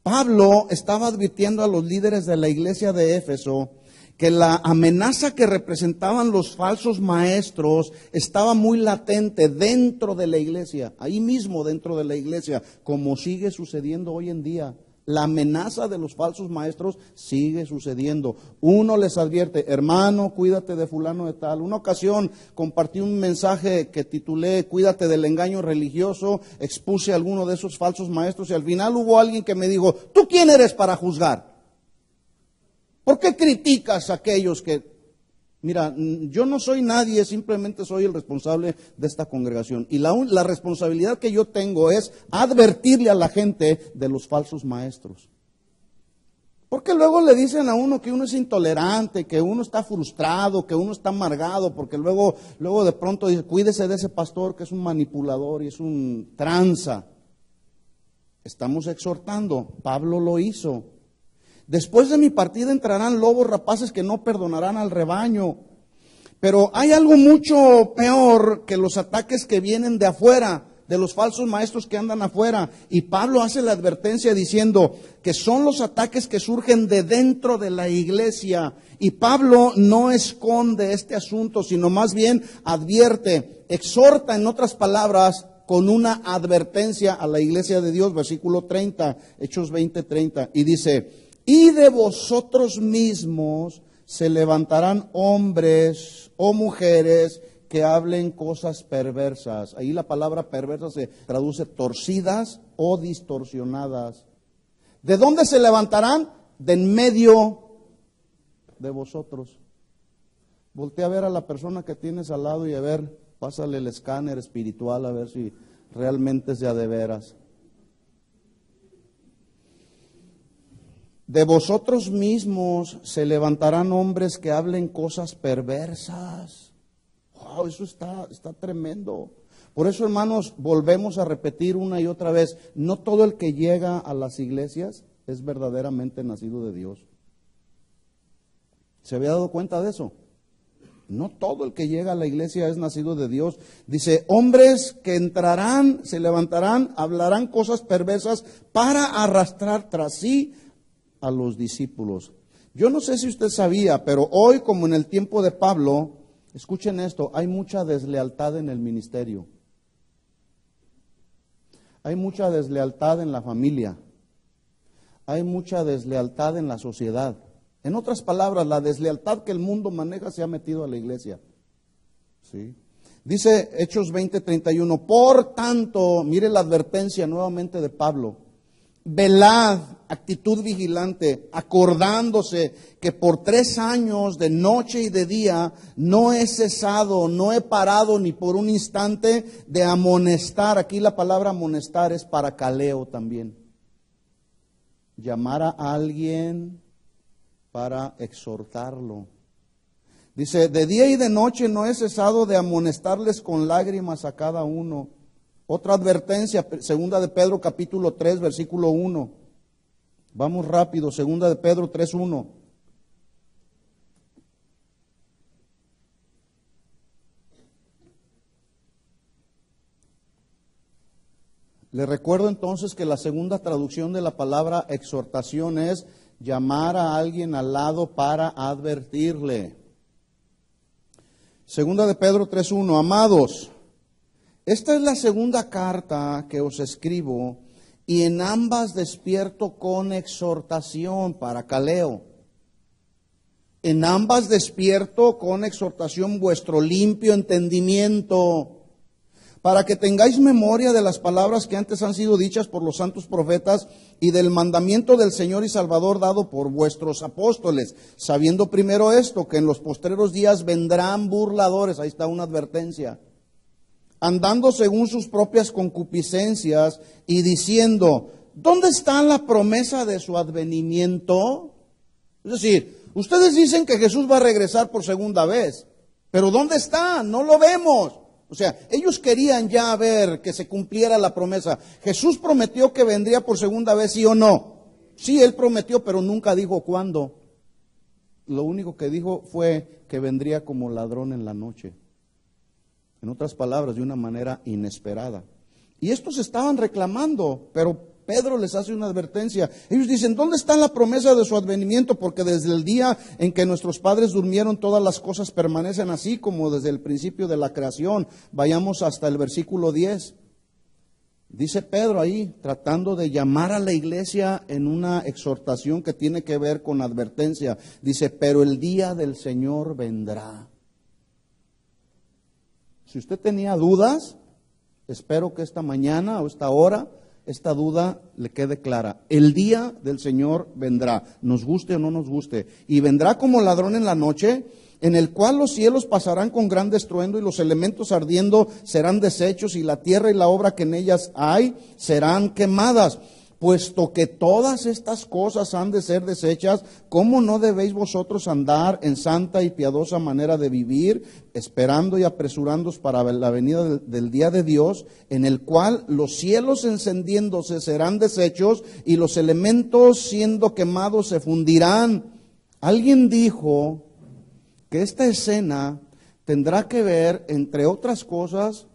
Pablo estaba advirtiendo a los líderes de la iglesia de Éfeso que la amenaza que representaban los falsos maestros estaba muy latente dentro de la iglesia, ahí mismo dentro de la iglesia, como sigue sucediendo hoy en día. La amenaza de los falsos maestros sigue sucediendo. Uno les advierte, hermano, cuídate de fulano de tal. Una ocasión compartí un mensaje que titulé, cuídate del engaño religioso, expuse a alguno de esos falsos maestros y al final hubo alguien que me dijo, ¿tú quién eres para juzgar? ¿Por qué criticas a aquellos que... Mira, yo no soy nadie, simplemente soy el responsable de esta congregación. Y la responsabilidad que yo tengo es advertirle a la gente de los falsos maestros. Porque luego le dicen a uno que uno es intolerante, que uno está frustrado, que uno está amargado, porque luego de pronto dice, cuídese de ese pastor que es un manipulador y es un tranza. Estamos exhortando, Pablo lo hizo. Después de mi partida entrarán lobos rapaces que no perdonarán al rebaño. Pero hay algo mucho peor que los ataques que vienen de afuera, de los falsos maestros que andan afuera. Y Pablo hace la advertencia diciendo que son los ataques que surgen de dentro de la iglesia. Y Pablo no esconde este asunto, sino más bien advierte, exhorta en otras palabras, con una advertencia a la iglesia de Dios, versículo 30, Hechos 20:30, y dice, y de vosotros mismos se levantarán hombres o mujeres que hablen cosas perversas. Ahí la palabra perversa se traduce torcidas o distorsionadas. ¿De dónde se levantarán? De en medio de vosotros. Voltea a ver a la persona que tienes al lado y a ver, pásale el escáner espiritual a ver si realmente sea de veras. De vosotros mismos se levantarán hombres que hablen cosas perversas. Wow, eso está tremendo. Por eso, hermanos, volvemos a repetir una y otra vez, no todo el que llega a las iglesias es verdaderamente nacido de Dios. ¿Se había dado cuenta de eso? No todo el que llega a la iglesia es nacido de Dios. Dice, hombres que entrarán, se levantarán, hablarán cosas perversas para arrastrar tras sí a los discípulos. Yo no sé si usted sabía, pero hoy, como en el tiempo de Pablo, escuchen esto, hay mucha deslealtad en el ministerio. Hay mucha deslealtad en la familia. Hay mucha deslealtad en la sociedad. En otras palabras, la deslealtad que el mundo maneja se ha metido a la iglesia. ¿Sí? Dice Hechos 20:31, por tanto, mire la advertencia nuevamente de Pablo, velad, actitud vigilante, acordándose que por 3 años de noche y de día no he cesado, no he parado ni por un instante de amonestar. Aquí la palabra amonestar es paracaleo también. Llamar a alguien para exhortarlo. Dice, de día y de noche no he cesado de amonestarles con lágrimas a cada uno. Otra advertencia, segunda de Pedro capítulo 3, versículo 1. Vamos rápido, segunda de Pedro 3:1. Le recuerdo entonces que la segunda traducción de la palabra exhortación es llamar a alguien al lado para advertirle. Segunda de Pedro 3:1, amados, esta es la segunda carta que os escribo y en ambas despierto con exhortación, paracaleo. En ambas despierto con exhortación vuestro limpio entendimiento, para que tengáis memoria de las palabras que antes han sido dichas por los santos profetas y del mandamiento del Señor y Salvador dado por vuestros apóstoles, sabiendo primero esto, que en los postreros días vendrán burladores, ahí está una advertencia, andando según sus propias concupiscencias y diciendo, ¿dónde está la promesa de su advenimiento? Es decir, Ustedes dicen que Jesús va a regresar por segunda vez, pero ¿dónde está? No lo vemos. O sea, ellos querían ya ver que se cumpliera la promesa. Jesús prometió que vendría por segunda vez, ¿sí o no? Sí, Él prometió, pero nunca dijo cuándo. Lo único que dijo fue que vendría como ladrón en la noche. En otras palabras, de una manera inesperada. Y estos estaban reclamando, pero Pedro les hace una advertencia. Ellos dicen, ¿dónde está la promesa de su advenimiento? Porque desde el día en que nuestros padres durmieron, todas las cosas permanecen así como desde el principio de la creación. Vayamos hasta el versículo 10. Dice Pedro ahí, tratando de llamar a la iglesia en una exhortación que tiene que ver con advertencia. Dice, pero el día del Señor vendrá. Si usted tenía dudas, espero que esta mañana o esta hora, esta duda le quede clara. El día del Señor vendrá, nos guste o no nos guste. Y vendrá como ladrón en la noche, en el cual los cielos pasarán con gran estruendo y los elementos ardiendo serán deshechos y la tierra y la obra que en ellas hay serán quemadas. Puesto que todas estas cosas han de ser deshechas, ¿cómo no debéis vosotros andar en santa y piadosa manera de vivir, esperando y apresurándoos para la venida del día de Dios, en el cual los cielos encendiéndose serán deshechos y los elementos siendo quemados se fundirán? Alguien dijo que esta escena tendrá que ver, entre otras cosas,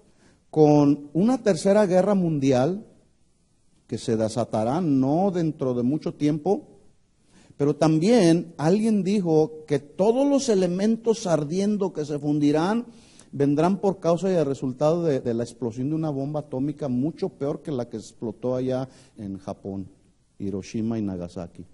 con una tercera guerra mundial, que se desatará no dentro de mucho tiempo, pero también alguien dijo que todos los elementos ardiendo que se fundirán vendrán por causa y el resultado de la explosión de una bomba atómica mucho peor que la que explotó allá en Japón, Hiroshima y Nagasaki.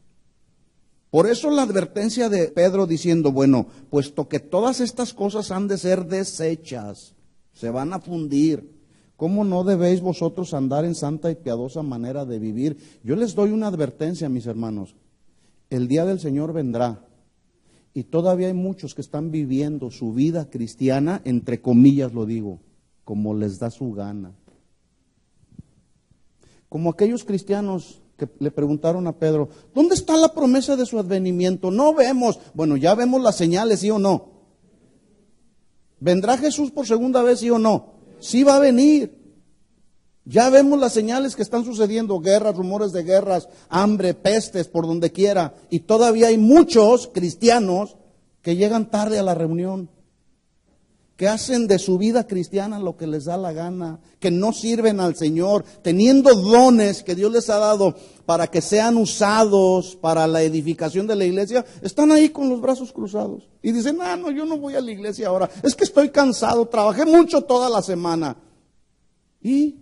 Por eso la advertencia de Pedro diciendo, bueno, puesto que todas estas cosas han de ser deshechas, se van a fundir, ¿cómo no debéis vosotros andar en santa y piadosa manera de vivir? Yo les doy una advertencia, mis hermanos. El día del Señor vendrá y todavía hay muchos que están viviendo su vida cristiana, entre comillas lo digo, como les da su gana. Como aquellos cristianos que le preguntaron a Pedro, ¿dónde está la promesa de su advenimiento? No vemos. Bueno, ya vemos las señales, ¿sí o no? ¿Vendrá Jesús por segunda vez, sí o no? Sí va a venir. Ya vemos las señales que están sucediendo, guerras, rumores de guerras, hambre, pestes, por donde quiera. Y todavía hay muchos cristianos que llegan tarde a la reunión, que hacen de su vida cristiana lo que les da la gana, que no sirven al Señor, teniendo dones que Dios les ha dado para que sean usados para la edificación de la iglesia, están ahí con los brazos cruzados. Y dicen, no, yo no voy a la iglesia ahora, es que estoy cansado, trabajé mucho toda la semana. Y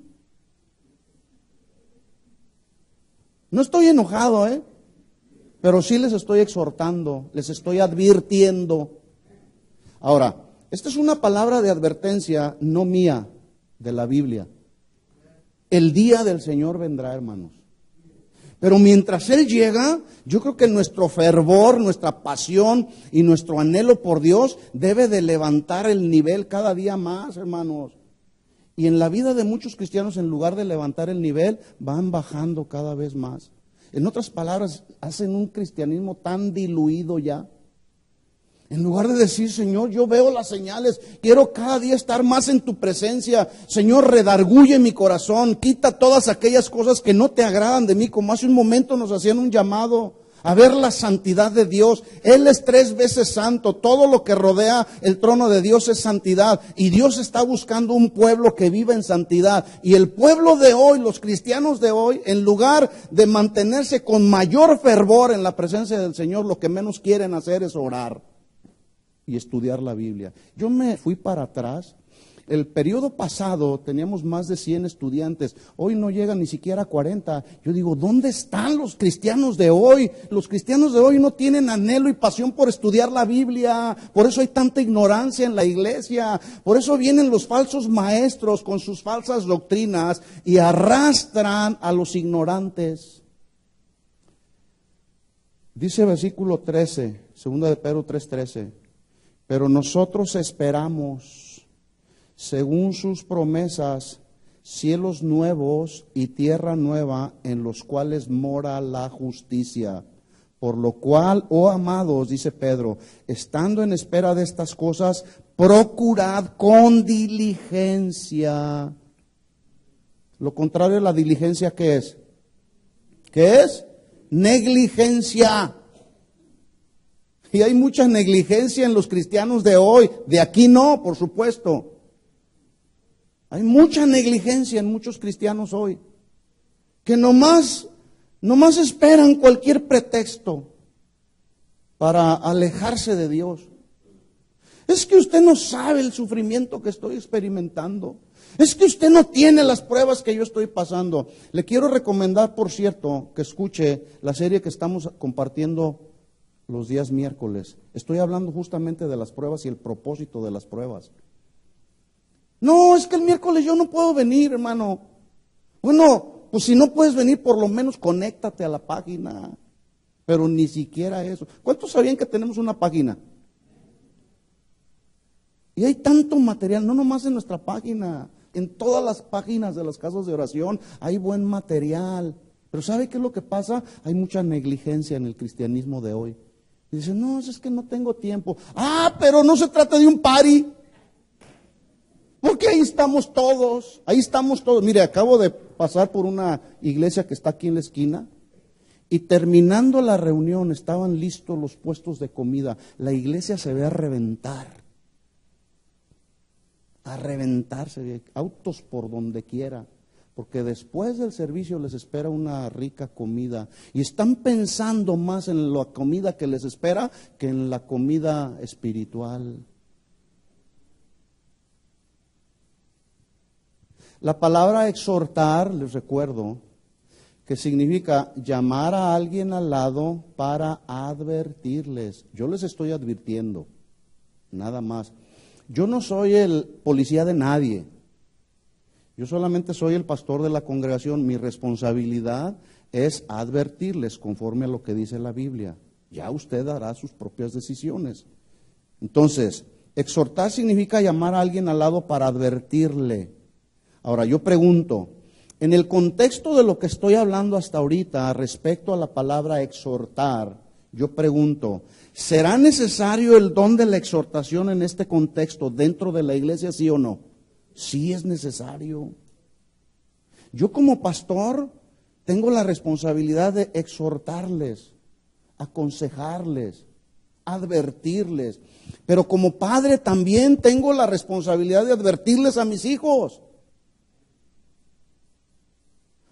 no estoy enojado, pero sí les estoy exhortando, les estoy advirtiendo. Ahora, esta es una palabra de advertencia, no mía, de la Biblia. El día del Señor vendrá, hermanos. Pero mientras Él llega, yo creo que nuestro fervor, nuestra pasión y nuestro anhelo por Dios debe de levantar el nivel cada día más, hermanos. Y en la vida de muchos cristianos, en lugar de levantar el nivel, van bajando cada vez más. En otras palabras, hacen un cristianismo tan diluido ya. En lugar de decir, Señor, yo veo las señales, quiero cada día estar más en tu presencia. Señor, redarguye mi corazón, quita todas aquellas cosas que no te agradan de mí, como hace un momento nos hacían un llamado a ver la santidad de Dios. Él es 3 veces santo, todo lo que rodea el trono de Dios es santidad. Y Dios está buscando un pueblo que viva en santidad. Y el pueblo de hoy, los cristianos de hoy, en lugar de mantenerse con mayor fervor en la presencia del Señor, lo que menos quieren hacer es orar y estudiar la Biblia. Yo me fui para atrás. El periodo pasado teníamos más de 100 estudiantes, hoy no llegan ni siquiera a 40. Yo digo, ¿dónde están los cristianos de hoy? Los cristianos de hoy no tienen anhelo y pasión por estudiar la Biblia, por eso hay tanta ignorancia en la iglesia, por eso vienen los falsos maestros con sus falsas doctrinas y arrastran a los ignorantes. Dice versículo 13, 2 de Pedro 3:13, pero nosotros esperamos, según sus promesas, cielos nuevos y tierra nueva en los cuales mora la justicia. Por lo cual, oh amados, dice Pedro, estando en espera de estas cosas, procurad con diligencia. Lo contrario de la diligencia, ¿qué es? ¿Qué es? Negligencia. Y hay mucha negligencia en los cristianos de hoy. De aquí no, por supuesto. Hay mucha negligencia en muchos cristianos hoy, que nomás esperan cualquier pretexto para alejarse de Dios. Es que usted no sabe el sufrimiento que estoy experimentando. Es que usted no tiene las pruebas que yo estoy pasando. Le quiero recomendar, por cierto, que escuche la serie que estamos compartiendo los días miércoles. Estoy hablando justamente de las pruebas y el propósito de las pruebas. No, es que el miércoles yo no puedo venir, hermano. Bueno, pues si no puedes venir, por lo menos conéctate a la página. Pero ni siquiera eso. ¿Cuántos sabían que tenemos una página? Y hay tanto material, no nomás en nuestra página, en todas las páginas de las casas de oración hay buen material. Pero ¿sabe qué es lo que pasa? Hay mucha negligencia en el cristianismo de hoy. Y dicen, no, es que no tengo tiempo. Ah, pero no se trata de un party. Porque ahí estamos todos. Mire, acabo de pasar por una iglesia que está aquí en la esquina. Y terminando la reunión, estaban listos los puestos de comida. La iglesia se ve a reventar. A reventarse, autos por donde quiera. Porque después del servicio les espera una rica comida. Y están pensando más en la comida que les espera que en la comida espiritual. La palabra exhortar, les recuerdo, que significa llamar a alguien al lado para advertirles. Yo les estoy advirtiendo, nada más. Yo no soy el policía de nadie. Yo solamente soy el pastor de la congregación. Mi responsabilidad es advertirles conforme a lo que dice la Biblia. Ya usted hará sus propias decisiones. Entonces, exhortar significa llamar a alguien al lado para advertirle. Ahora, yo pregunto, en el contexto de lo que estoy hablando hasta ahorita respecto a la palabra exhortar, yo pregunto, ¿será necesario el don de la exhortación en este contexto dentro de la iglesia, sí o no? Sí es necesario. Yo como pastor tengo la responsabilidad de exhortarles, aconsejarles, advertirles, pero como padre también tengo la responsabilidad de advertirles a mis hijos.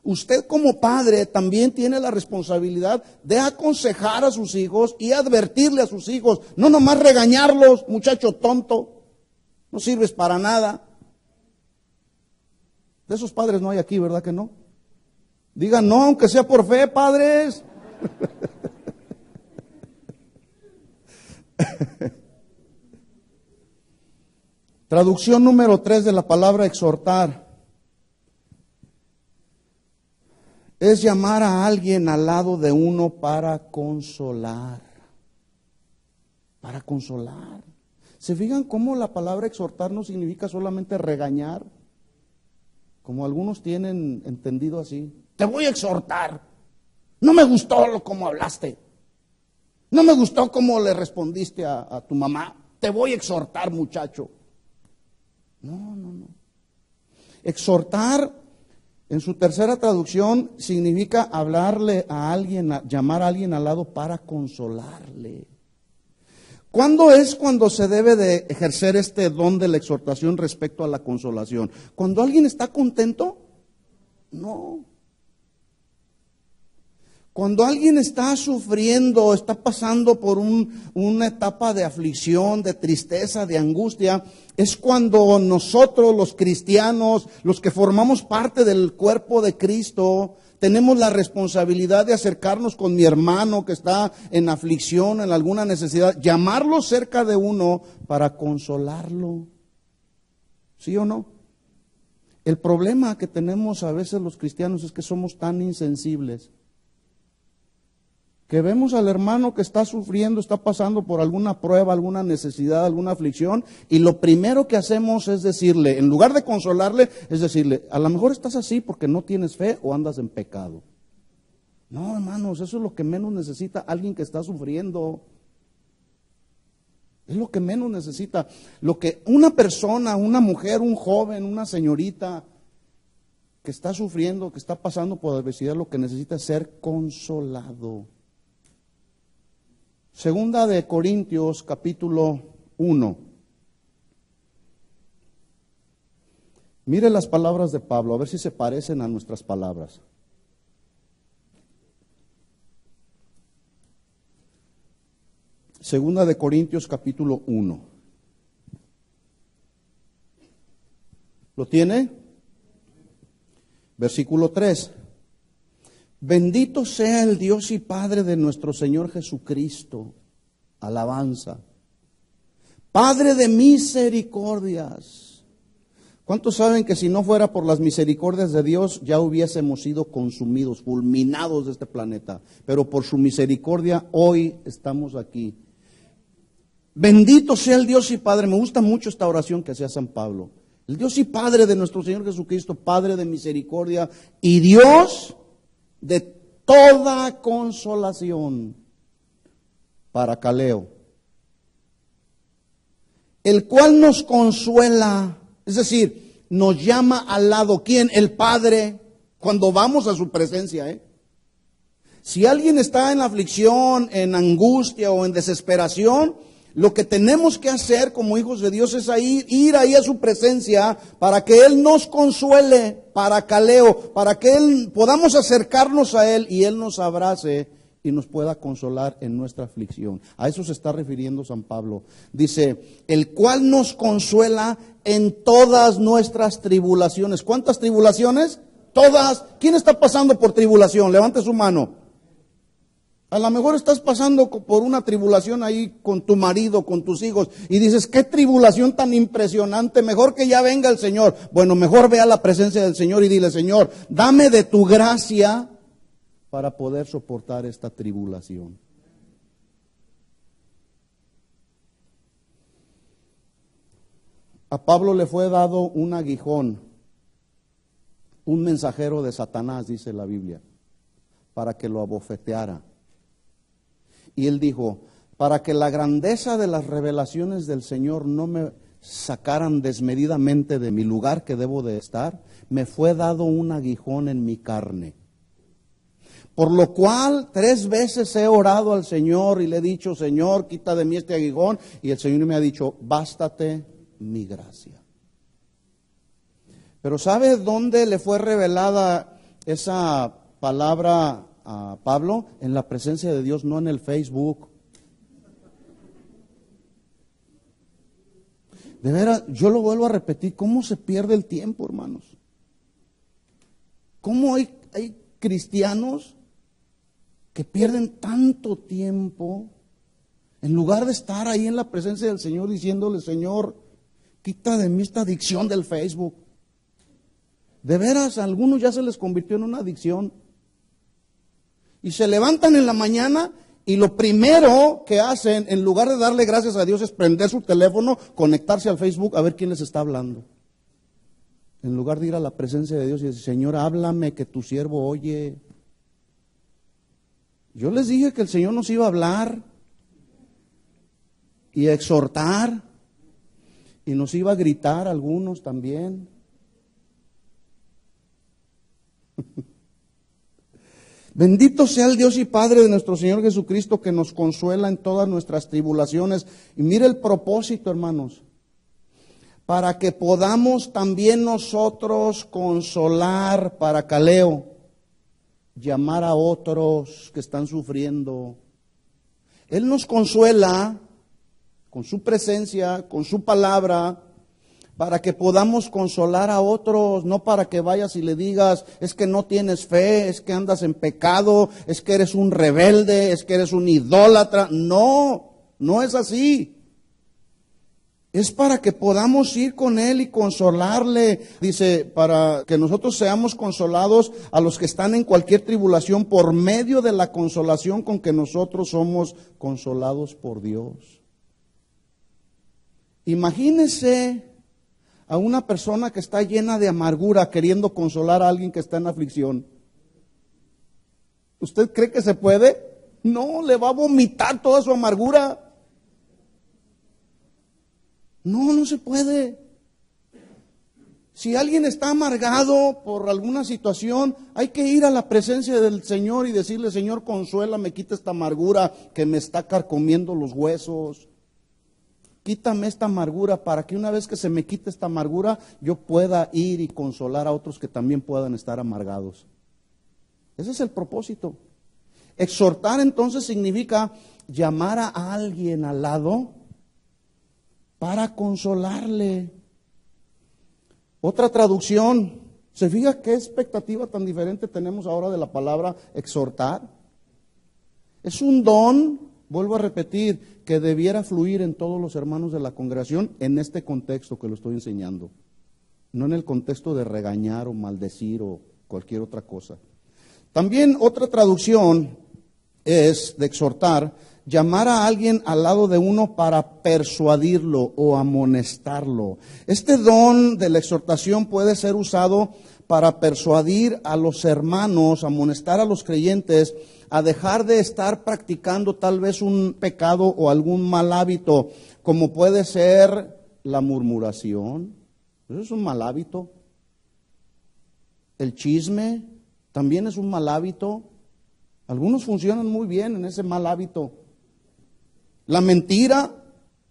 Usted como padre también tiene la responsabilidad de aconsejar a sus hijos y advertirle a sus hijos. No nomás regañarlos, muchacho tonto, no sirves para nada. De esos padres no hay aquí, ¿verdad que no? Digan no, aunque sea por fe, padres. Traducción número 3 de la palabra exhortar. Es llamar a alguien al lado de uno para consolar. Para consolar. ¿Se fijan cómo la palabra exhortar no significa solamente regañar? Como algunos tienen entendido así. Te voy a exhortar. No me gustó cómo hablaste. No me gustó cómo le respondiste a tu mamá. Te voy a exhortar, muchacho. No. Exhortar, en su tercera traducción, significa hablarle a alguien, llamar a alguien al lado para consolarle. ¿Cuándo es cuando se debe de ejercer este don de la exhortación respecto a la consolación? ¿Cuando alguien está contento? No. Cuando alguien está sufriendo, está pasando por una etapa de aflicción, de tristeza, de angustia, es cuando nosotros los cristianos, los que formamos parte del cuerpo de Cristo, tenemos la responsabilidad de acercarnos con mi hermano que está en aflicción, en alguna necesidad, llamarlo cerca de uno para consolarlo. ¿Sí o no? El problema que tenemos a veces los cristianos es que somos tan insensibles que vemos al hermano que está sufriendo, está pasando por alguna prueba, alguna necesidad, alguna aflicción, y lo primero que hacemos es decirle, en lugar de consolarle, es decirle, a lo mejor estás así porque no tienes fe o andas en pecado. No, hermanos, eso es lo que menos necesita alguien que está sufriendo. Es lo que menos necesita. Lo que una persona, una mujer, un joven, una señorita que está sufriendo, que está pasando por adversidad, lo que necesita es ser consolado. Segunda de Corintios, capítulo 1. Mire las palabras de Pablo, a ver si se parecen a nuestras palabras. Segunda de Corintios, capítulo 1. ¿Lo tiene? Versículo 3. Bendito sea el Dios y Padre de nuestro Señor Jesucristo. Alabanza. Padre de misericordias. ¿Cuántos saben que si no fuera por las misericordias de Dios ya hubiésemos sido consumidos, fulminados de este planeta? Pero por su misericordia hoy estamos aquí. Bendito sea el Dios y Padre. Me gusta mucho esta oración que hacía San Pablo. El Dios y Padre de nuestro Señor Jesucristo, Padre de misericordia y Dios de toda consolación. Paracaleo. El cual nos consuela, es decir, nos llama al lado. ¿Quién? El Padre, cuando vamos a su presencia. Si alguien está en aflicción, en angustia o en desesperación, lo que tenemos que hacer como hijos de Dios es ir ahí a su presencia para que Él nos consuele, paracaleo, para que podamos acercarnos a Él y Él nos abrace y nos pueda consolar en nuestra aflicción. A eso se está refiriendo San Pablo. Dice, el cual nos consuela en todas nuestras tribulaciones. ¿Cuántas tribulaciones? Todas. ¿Quién está pasando por tribulación? Levante su mano. A lo mejor estás pasando por una tribulación ahí con tu marido, con tus hijos, y dices, qué tribulación tan impresionante, mejor que ya venga el Señor. Bueno, mejor ve a la presencia del Señor y dile, Señor, dame de tu gracia para poder soportar esta tribulación. A Pablo le fue dado un aguijón, un mensajero de Satanás, dice la Biblia, para que lo abofeteara. Y él dijo, para que la grandeza de las revelaciones del Señor no me sacaran desmedidamente de mi lugar que debo de estar, me fue dado un aguijón en mi carne. Por lo cual 3 veces he orado al Señor y le he dicho, Señor, quita de mí este aguijón. Y el Señor me ha dicho, bástate mi gracia. Pero ¿sabe dónde le fue revelada esa palabra a Pablo? En la presencia de Dios, no en el Facebook. De veras, yo lo vuelvo a repetir, ¿cómo se pierde el tiempo, hermanos? ¿Cómo hay cristianos que pierden tanto tiempo en lugar de estar ahí en la presencia del Señor diciéndole, Señor, quita de mí esta adicción del Facebook? De veras, a algunos ya se les convirtió en una adicción. Y se levantan en la mañana y lo primero que hacen, en lugar de darle gracias a Dios, es prender su teléfono, conectarse al Facebook a ver quién les está hablando. En lugar de ir a la presencia de Dios y decir, Señor, háblame, que tu siervo oye. Yo les dije que el Señor nos iba a hablar y a exhortar y nos iba a gritar a algunos también. Bendito sea el Dios y Padre de nuestro Señor Jesucristo, que nos consuela en todas nuestras tribulaciones. Y mire el propósito, hermanos, para que podamos también nosotros consolar, paracaleo, llamar a otros que están sufriendo. Él nos consuela con su presencia, con su palabra, para que podamos consolar a otros, no para que vayas y le digas, es que no tienes fe, es que andas en pecado, es que eres un rebelde, es que eres un idólatra. No, no es así. Es para que podamos ir con Él y consolarle. Dice, para que nosotros seamos consolados a los que están en cualquier tribulación por medio de la consolación con que nosotros somos consolados por Dios. Imagínese a una persona que está llena de amargura queriendo consolar a alguien que está en aflicción. ¿Usted cree que se puede? No, le va a vomitar toda su amargura. No, no se puede. Si alguien está amargado por alguna situación, hay que ir a la presencia del Señor y decirle: Señor, consuélame, quita esta amargura que me está carcomiendo los huesos. Quítame esta amargura para que una vez que se me quite esta amargura, yo pueda ir y consolar a otros que también puedan estar amargados. Ese es el propósito. Exhortar entonces significa llamar a alguien al lado para consolarle. Otra traducción, ¿se fija qué expectativa tan diferente tenemos ahora de la palabra exhortar? Es un don, vuelvo a repetir, que debiera fluir en todos los hermanos de la congregación en este contexto que lo estoy enseñando, no en el contexto de regañar o maldecir o cualquier otra cosa. También otra traducción es de exhortar, llamar a alguien al lado de uno para persuadirlo o amonestarlo. Este don de la exhortación puede ser usado para persuadir a los hermanos, amonestar a los creyentes a dejar de estar practicando tal vez un pecado o algún mal hábito, como puede ser la murmuración. Eso es un mal hábito. El chisme también es un mal hábito. Algunos funcionan muy bien en ese mal hábito. La mentira,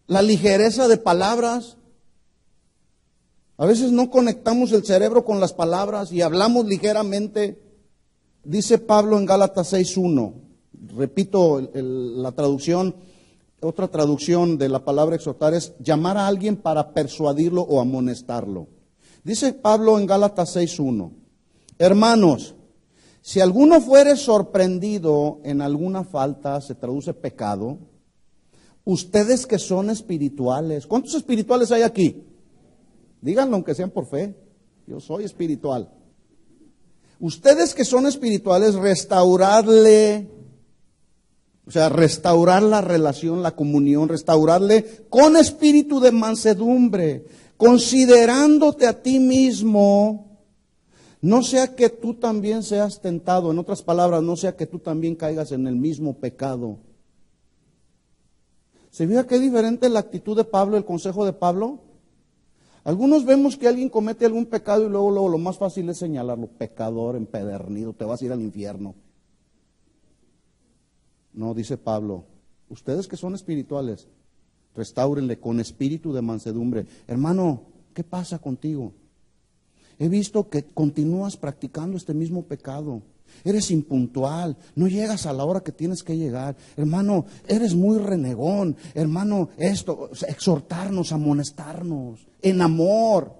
la ligereza de palabras. A veces no conectamos el cerebro con las palabras y hablamos ligeramente. Dice Pablo en Gálatas 6:1, repito la traducción, otra traducción de la palabra exhortar es llamar a alguien para persuadirlo o amonestarlo. Dice Pablo en Gálatas 6:1, hermanos, si alguno fuere sorprendido en alguna falta, se traduce pecado, ustedes que son espirituales. ¿Cuántos espirituales hay aquí? Díganlo aunque sean por fe. Yo soy espiritual. Ustedes que son espirituales, restaurarle, o sea, restaurar la relación, la comunión, restaurarle con espíritu de mansedumbre, considerándote a ti mismo, no sea que tú también seas tentado. En otras palabras, no sea que tú también caigas en el mismo pecado. ¿Se fija qué diferente la actitud de Pablo, el consejo de Pablo? Algunos vemos que alguien comete algún pecado y luego lo más fácil es señalarlo: pecador, empedernido, te vas a ir al infierno. No, dice Pablo, ustedes que son espirituales, restáurenle con espíritu de mansedumbre. Hermano, ¿qué pasa contigo? He visto que continúas practicando este mismo pecado. Eres impuntual, no llegas a la hora que tienes que llegar. Hermano, eres muy renegón. Hermano, esto, exhortarnos, amonestarnos, en amor.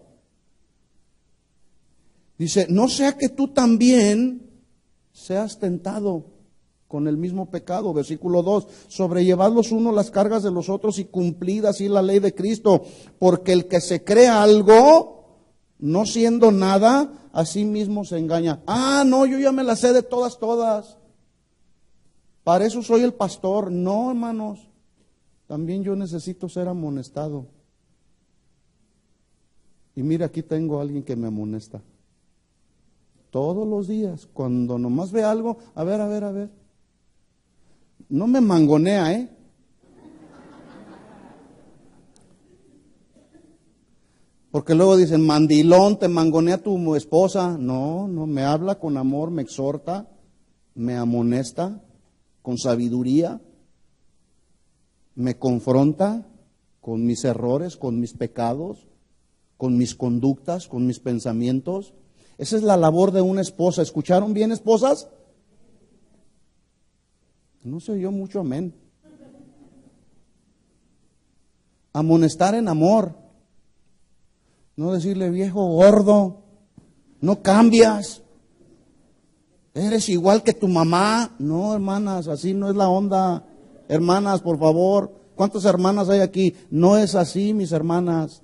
Dice, no sea que tú también seas tentado con el mismo pecado. Versículo 2, sobrellevad los unos las cargas de los otros y cumplid así la ley de Cristo. Porque el que se cree algo, no siendo nada, a sí mismo se engaña. Ah, no, yo ya me la sé de todas. Para eso soy el pastor. No, hermanos, también yo necesito ser amonestado. Y mira, aquí tengo a alguien que me amonesta. Todos los días, cuando nomás ve algo, a ver. No me mangonea, ¿eh? Porque luego dicen, mandilón, te mangonea tu esposa. No, me habla con amor, me exhorta, me amonesta, con sabiduría, me confronta con mis errores, con mis pecados, con mis conductas, con mis pensamientos. Esa es la labor de una esposa. ¿Escucharon bien, esposas? No se oyó mucho amén. Amonestar en amor. No decirle, viejo gordo, no cambias, eres igual que tu mamá. No, hermanas, así no es la onda. Hermanas, por favor, ¿cuántas hermanas hay aquí? No es así, mis hermanas.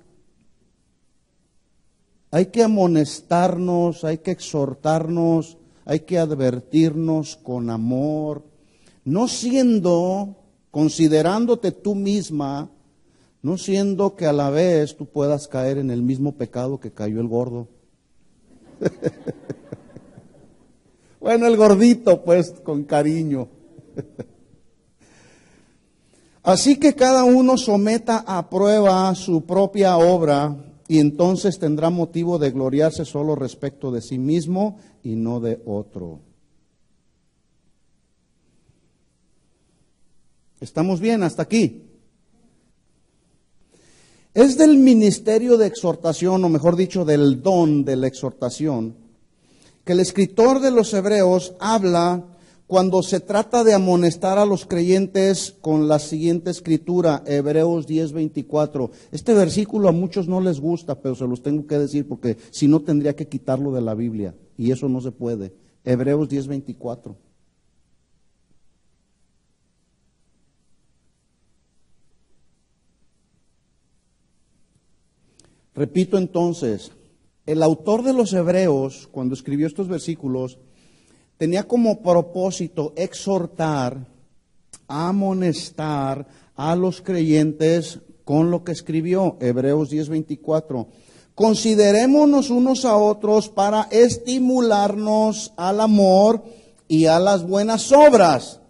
Hay que amonestarnos, hay que exhortarnos, hay que advertirnos con amor, no siendo, considerándote tú misma, no siendo que a la vez tú puedas caer en el mismo pecado que cayó el gordo. Bueno, el gordito, pues, con cariño. Así que cada uno someta a prueba su propia obra y entonces tendrá motivo de gloriarse solo respecto de sí mismo y no de otro. ¿Estamos bien hasta aquí? Es del ministerio de exhortación, o mejor dicho, del don de la exhortación, que el escritor de los Hebreos habla cuando se trata de amonestar a los creyentes con la siguiente escritura, Hebreos 10:24. Este versículo a muchos no les gusta, pero se los tengo que decir porque si no tendría que quitarlo de la Biblia, y eso no se puede. Hebreos 10:24. Repito entonces, el autor de los Hebreos, cuando escribió estos versículos, tenía como propósito exhortar, amonestar a los creyentes con lo que escribió, Hebreos 10:24. Considerémonos unos a otros para estimularnos al amor y a las buenas obras.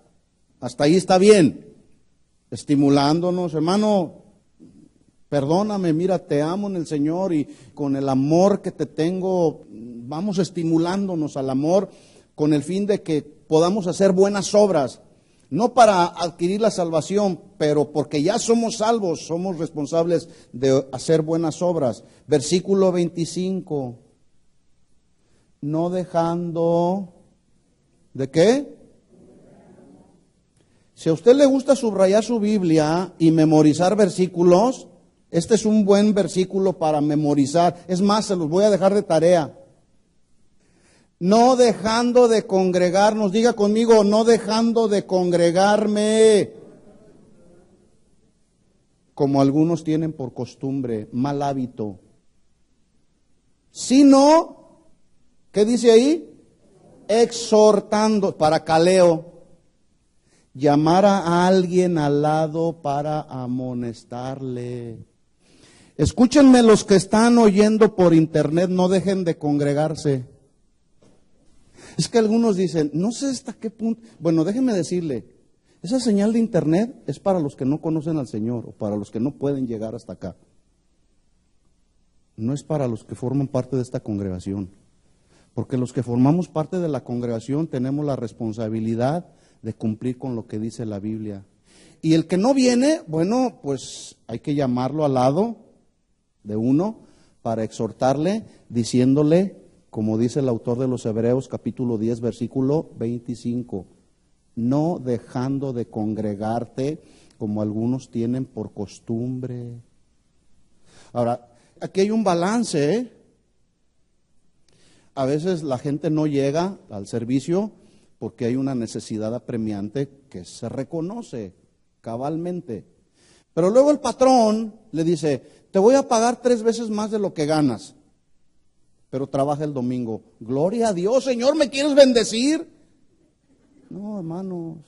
Hasta ahí está bien. Estimulándonos, hermano. Perdóname, mira, te amo en el Señor y con el amor que te tengo, vamos estimulándonos al amor con el fin de que podamos hacer buenas obras, no para adquirir la salvación, pero porque ya somos salvos, somos responsables de hacer buenas obras. Versículo 25, no dejando, ¿de qué? Si a usted le gusta subrayar su Biblia y memorizar versículos, este es un buen versículo para memorizar. Es más, se los voy a dejar de tarea. No dejando de congregarnos, diga conmigo, no dejando de congregarme, como algunos tienen por costumbre, mal hábito. Sino, ¿qué dice ahí? Exhortando, para caleo, llamar a alguien al lado para amonestarle. Escúchenme los que están oyendo por internet, no dejen de congregarse. Es que algunos dicen, no sé hasta qué punto. Bueno, déjenme decirle, esa señal de internet es para los que no conocen al Señor o para los que no pueden llegar hasta acá. No es para los que forman parte de esta congregación. Porque los que formamos parte de la congregación tenemos la responsabilidad de cumplir con lo que dice la Biblia. Y el que no viene, bueno, pues hay que llamarlo al lado de uno para exhortarle, diciéndole, como dice el autor de los Hebreos, capítulo 10, versículo 25, no dejando de congregarte como algunos tienen por costumbre. Ahora, aquí hay un balance, ¿eh? A veces la gente no llega al servicio porque hay una necesidad apremiante que se reconoce cabalmente. Pero luego el patrón le dice, te voy a pagar 3 veces más de lo que ganas, pero trabaja el domingo. Gloria a Dios, Señor, ¿me quieres bendecir? No, hermanos,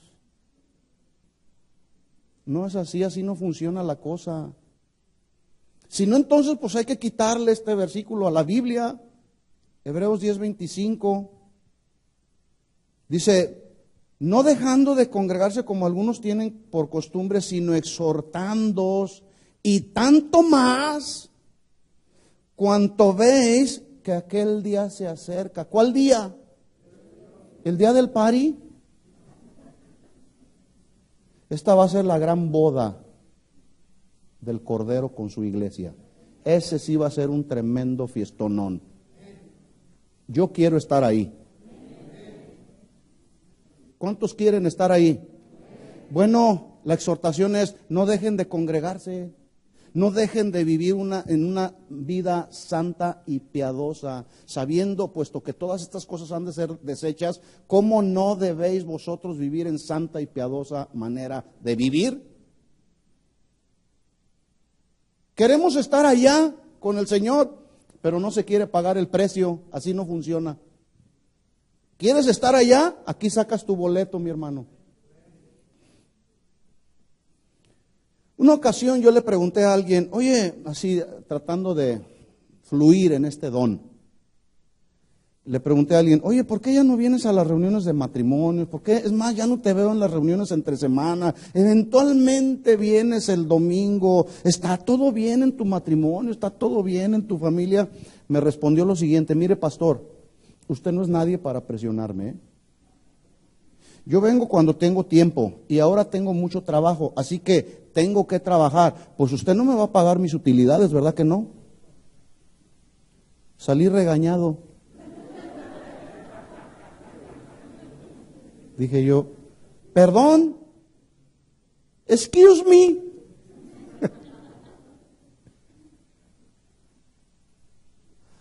no es así, así no funciona la cosa. Si no, entonces pues hay que quitarle este versículo a la Biblia. Hebreos 10:25 dice, no dejando de congregarse como algunos tienen por costumbre, sino exhortándoos, y tanto más cuanto veis que aquel día se acerca. ¿Cuál día? ¿El día del party? Esta va a ser la gran boda del Cordero con su iglesia. Ese sí va a ser un tremendo fiestonón. Yo quiero estar ahí. ¿Cuántos quieren estar ahí? Bueno, la exhortación es, no dejen de congregarse, no dejen de vivir en una vida santa y piadosa, sabiendo, puesto que todas estas cosas han de ser desechas, ¿cómo no debéis vosotros vivir en santa y piadosa manera de vivir? Queremos estar allá con el Señor, pero no se quiere pagar el precio, así no funciona. ¿Quieres estar allá? Aquí sacas tu boleto, mi hermano. Una ocasión yo le pregunté a alguien, oye, así tratando de fluir en este don, Le pregunté a alguien, oye, ¿por qué ya no vienes a las reuniones de matrimonios? ¿Por qué? Es más, ya no te veo en las reuniones entre semana. Eventualmente vienes el domingo. ¿Está todo bien en tu matrimonio? ¿Está todo bien en tu familia? Me respondió lo siguiente, mire pastor, usted no es nadie para presionarme, ¿eh? Yo vengo cuando tengo tiempo y ahora tengo mucho trabajo, así que tengo que trabajar. Pues usted no me va a pagar mis utilidades, ¿verdad que no? Salí regañado. Dije yo, perdón, excuse me.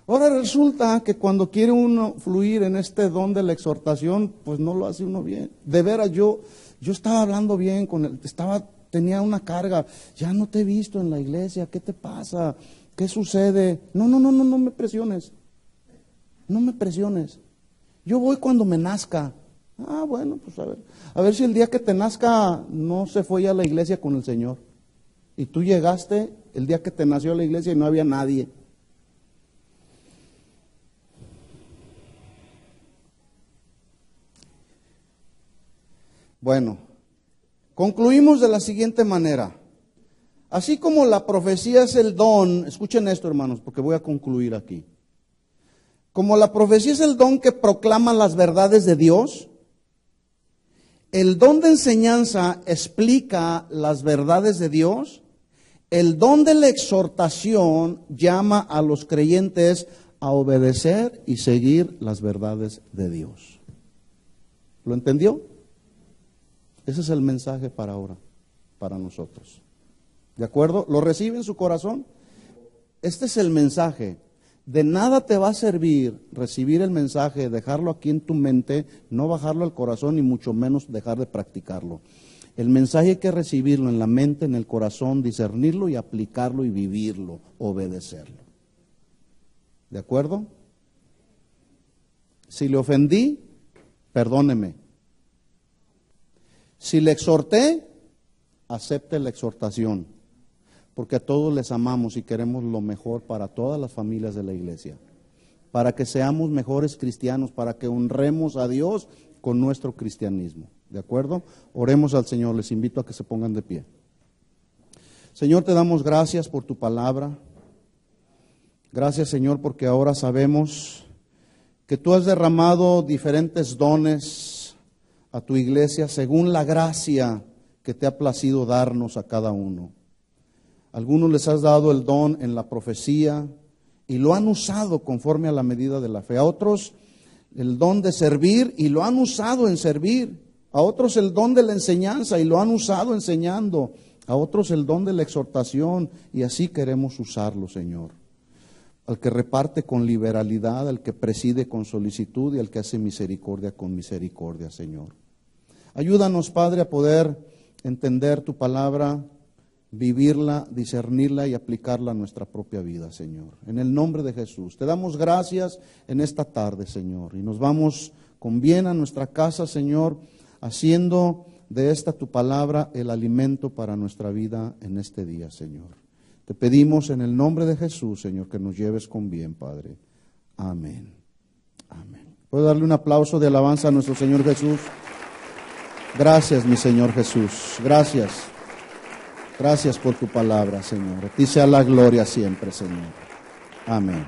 Ahora resulta que cuando quiere uno fluir en este don de la exhortación, pues no lo hace uno bien. De veras, yo estaba hablando bien con él, tenía una carga, ya no te he visto en la iglesia, ¿qué te pasa? ¿Qué sucede? No me presiones, no me presiones. Yo voy cuando me nazca. Ah, bueno, pues a ver si el día que te nazca no se fue ya a la iglesia con el Señor. Y tú llegaste el día que te nació a la iglesia y no había nadie. Bueno, concluimos de la siguiente manera. Así como la profecía es el don, escuchen esto hermanos, porque voy a concluir aquí. Como la profecía es el don que proclama las verdades de Dios, el don de enseñanza explica las verdades de Dios, el don de la exhortación llama a los creyentes a obedecer y seguir las verdades de Dios. ¿Lo entendió? Ese es el mensaje para ahora, para nosotros. ¿De acuerdo? ¿Lo recibe en su corazón? Este es el mensaje. De nada te va a servir recibir el mensaje, dejarlo aquí en tu mente, no bajarlo al corazón y mucho menos dejar de practicarlo. El mensaje hay que recibirlo en la mente, en el corazón, discernirlo y aplicarlo y vivirlo, obedecerlo. ¿De acuerdo? Si le ofendí, perdóneme. Si le exhorté, acepte la exhortación, porque a todos les amamos y queremos lo mejor para todas las familias de la iglesia, para que seamos mejores cristianos, para que honremos a Dios con nuestro cristianismo. ¿De acuerdo? Oremos al Señor, les invito a que se pongan de pie. Señor, te damos gracias por tu palabra. Gracias, Señor, porque ahora sabemos que tú has derramado diferentes dones a tu iglesia según la gracia que te ha placido darnos a cada uno. Algunos les has dado el don en la profecía y lo han usado conforme a la medida de la fe. A otros el don de servir y lo han usado en servir. A otros el don de la enseñanza y lo han usado enseñando. A otros el don de la exhortación y así queremos usarlo, Señor. Al que reparte con liberalidad, al que preside con solicitud y al que hace misericordia con misericordia, Señor. Ayúdanos, Padre, a poder entender tu palabra, vivirla, discernirla y aplicarla a nuestra propia vida, Señor. En el nombre de Jesús. Te damos gracias en esta tarde, Señor. Y nos vamos con bien a nuestra casa, Señor, haciendo de esta tu palabra el alimento para nuestra vida en este día, Señor. Te pedimos en el nombre de Jesús, Señor, que nos lleves con bien, Padre. Amén. Amén. ¿Puedo darle un aplauso de alabanza a nuestro Señor Jesús? Gracias, mi Señor Jesús. Gracias. Gracias por tu palabra, Señor. A ti sea la gloria siempre, Señor. Amén.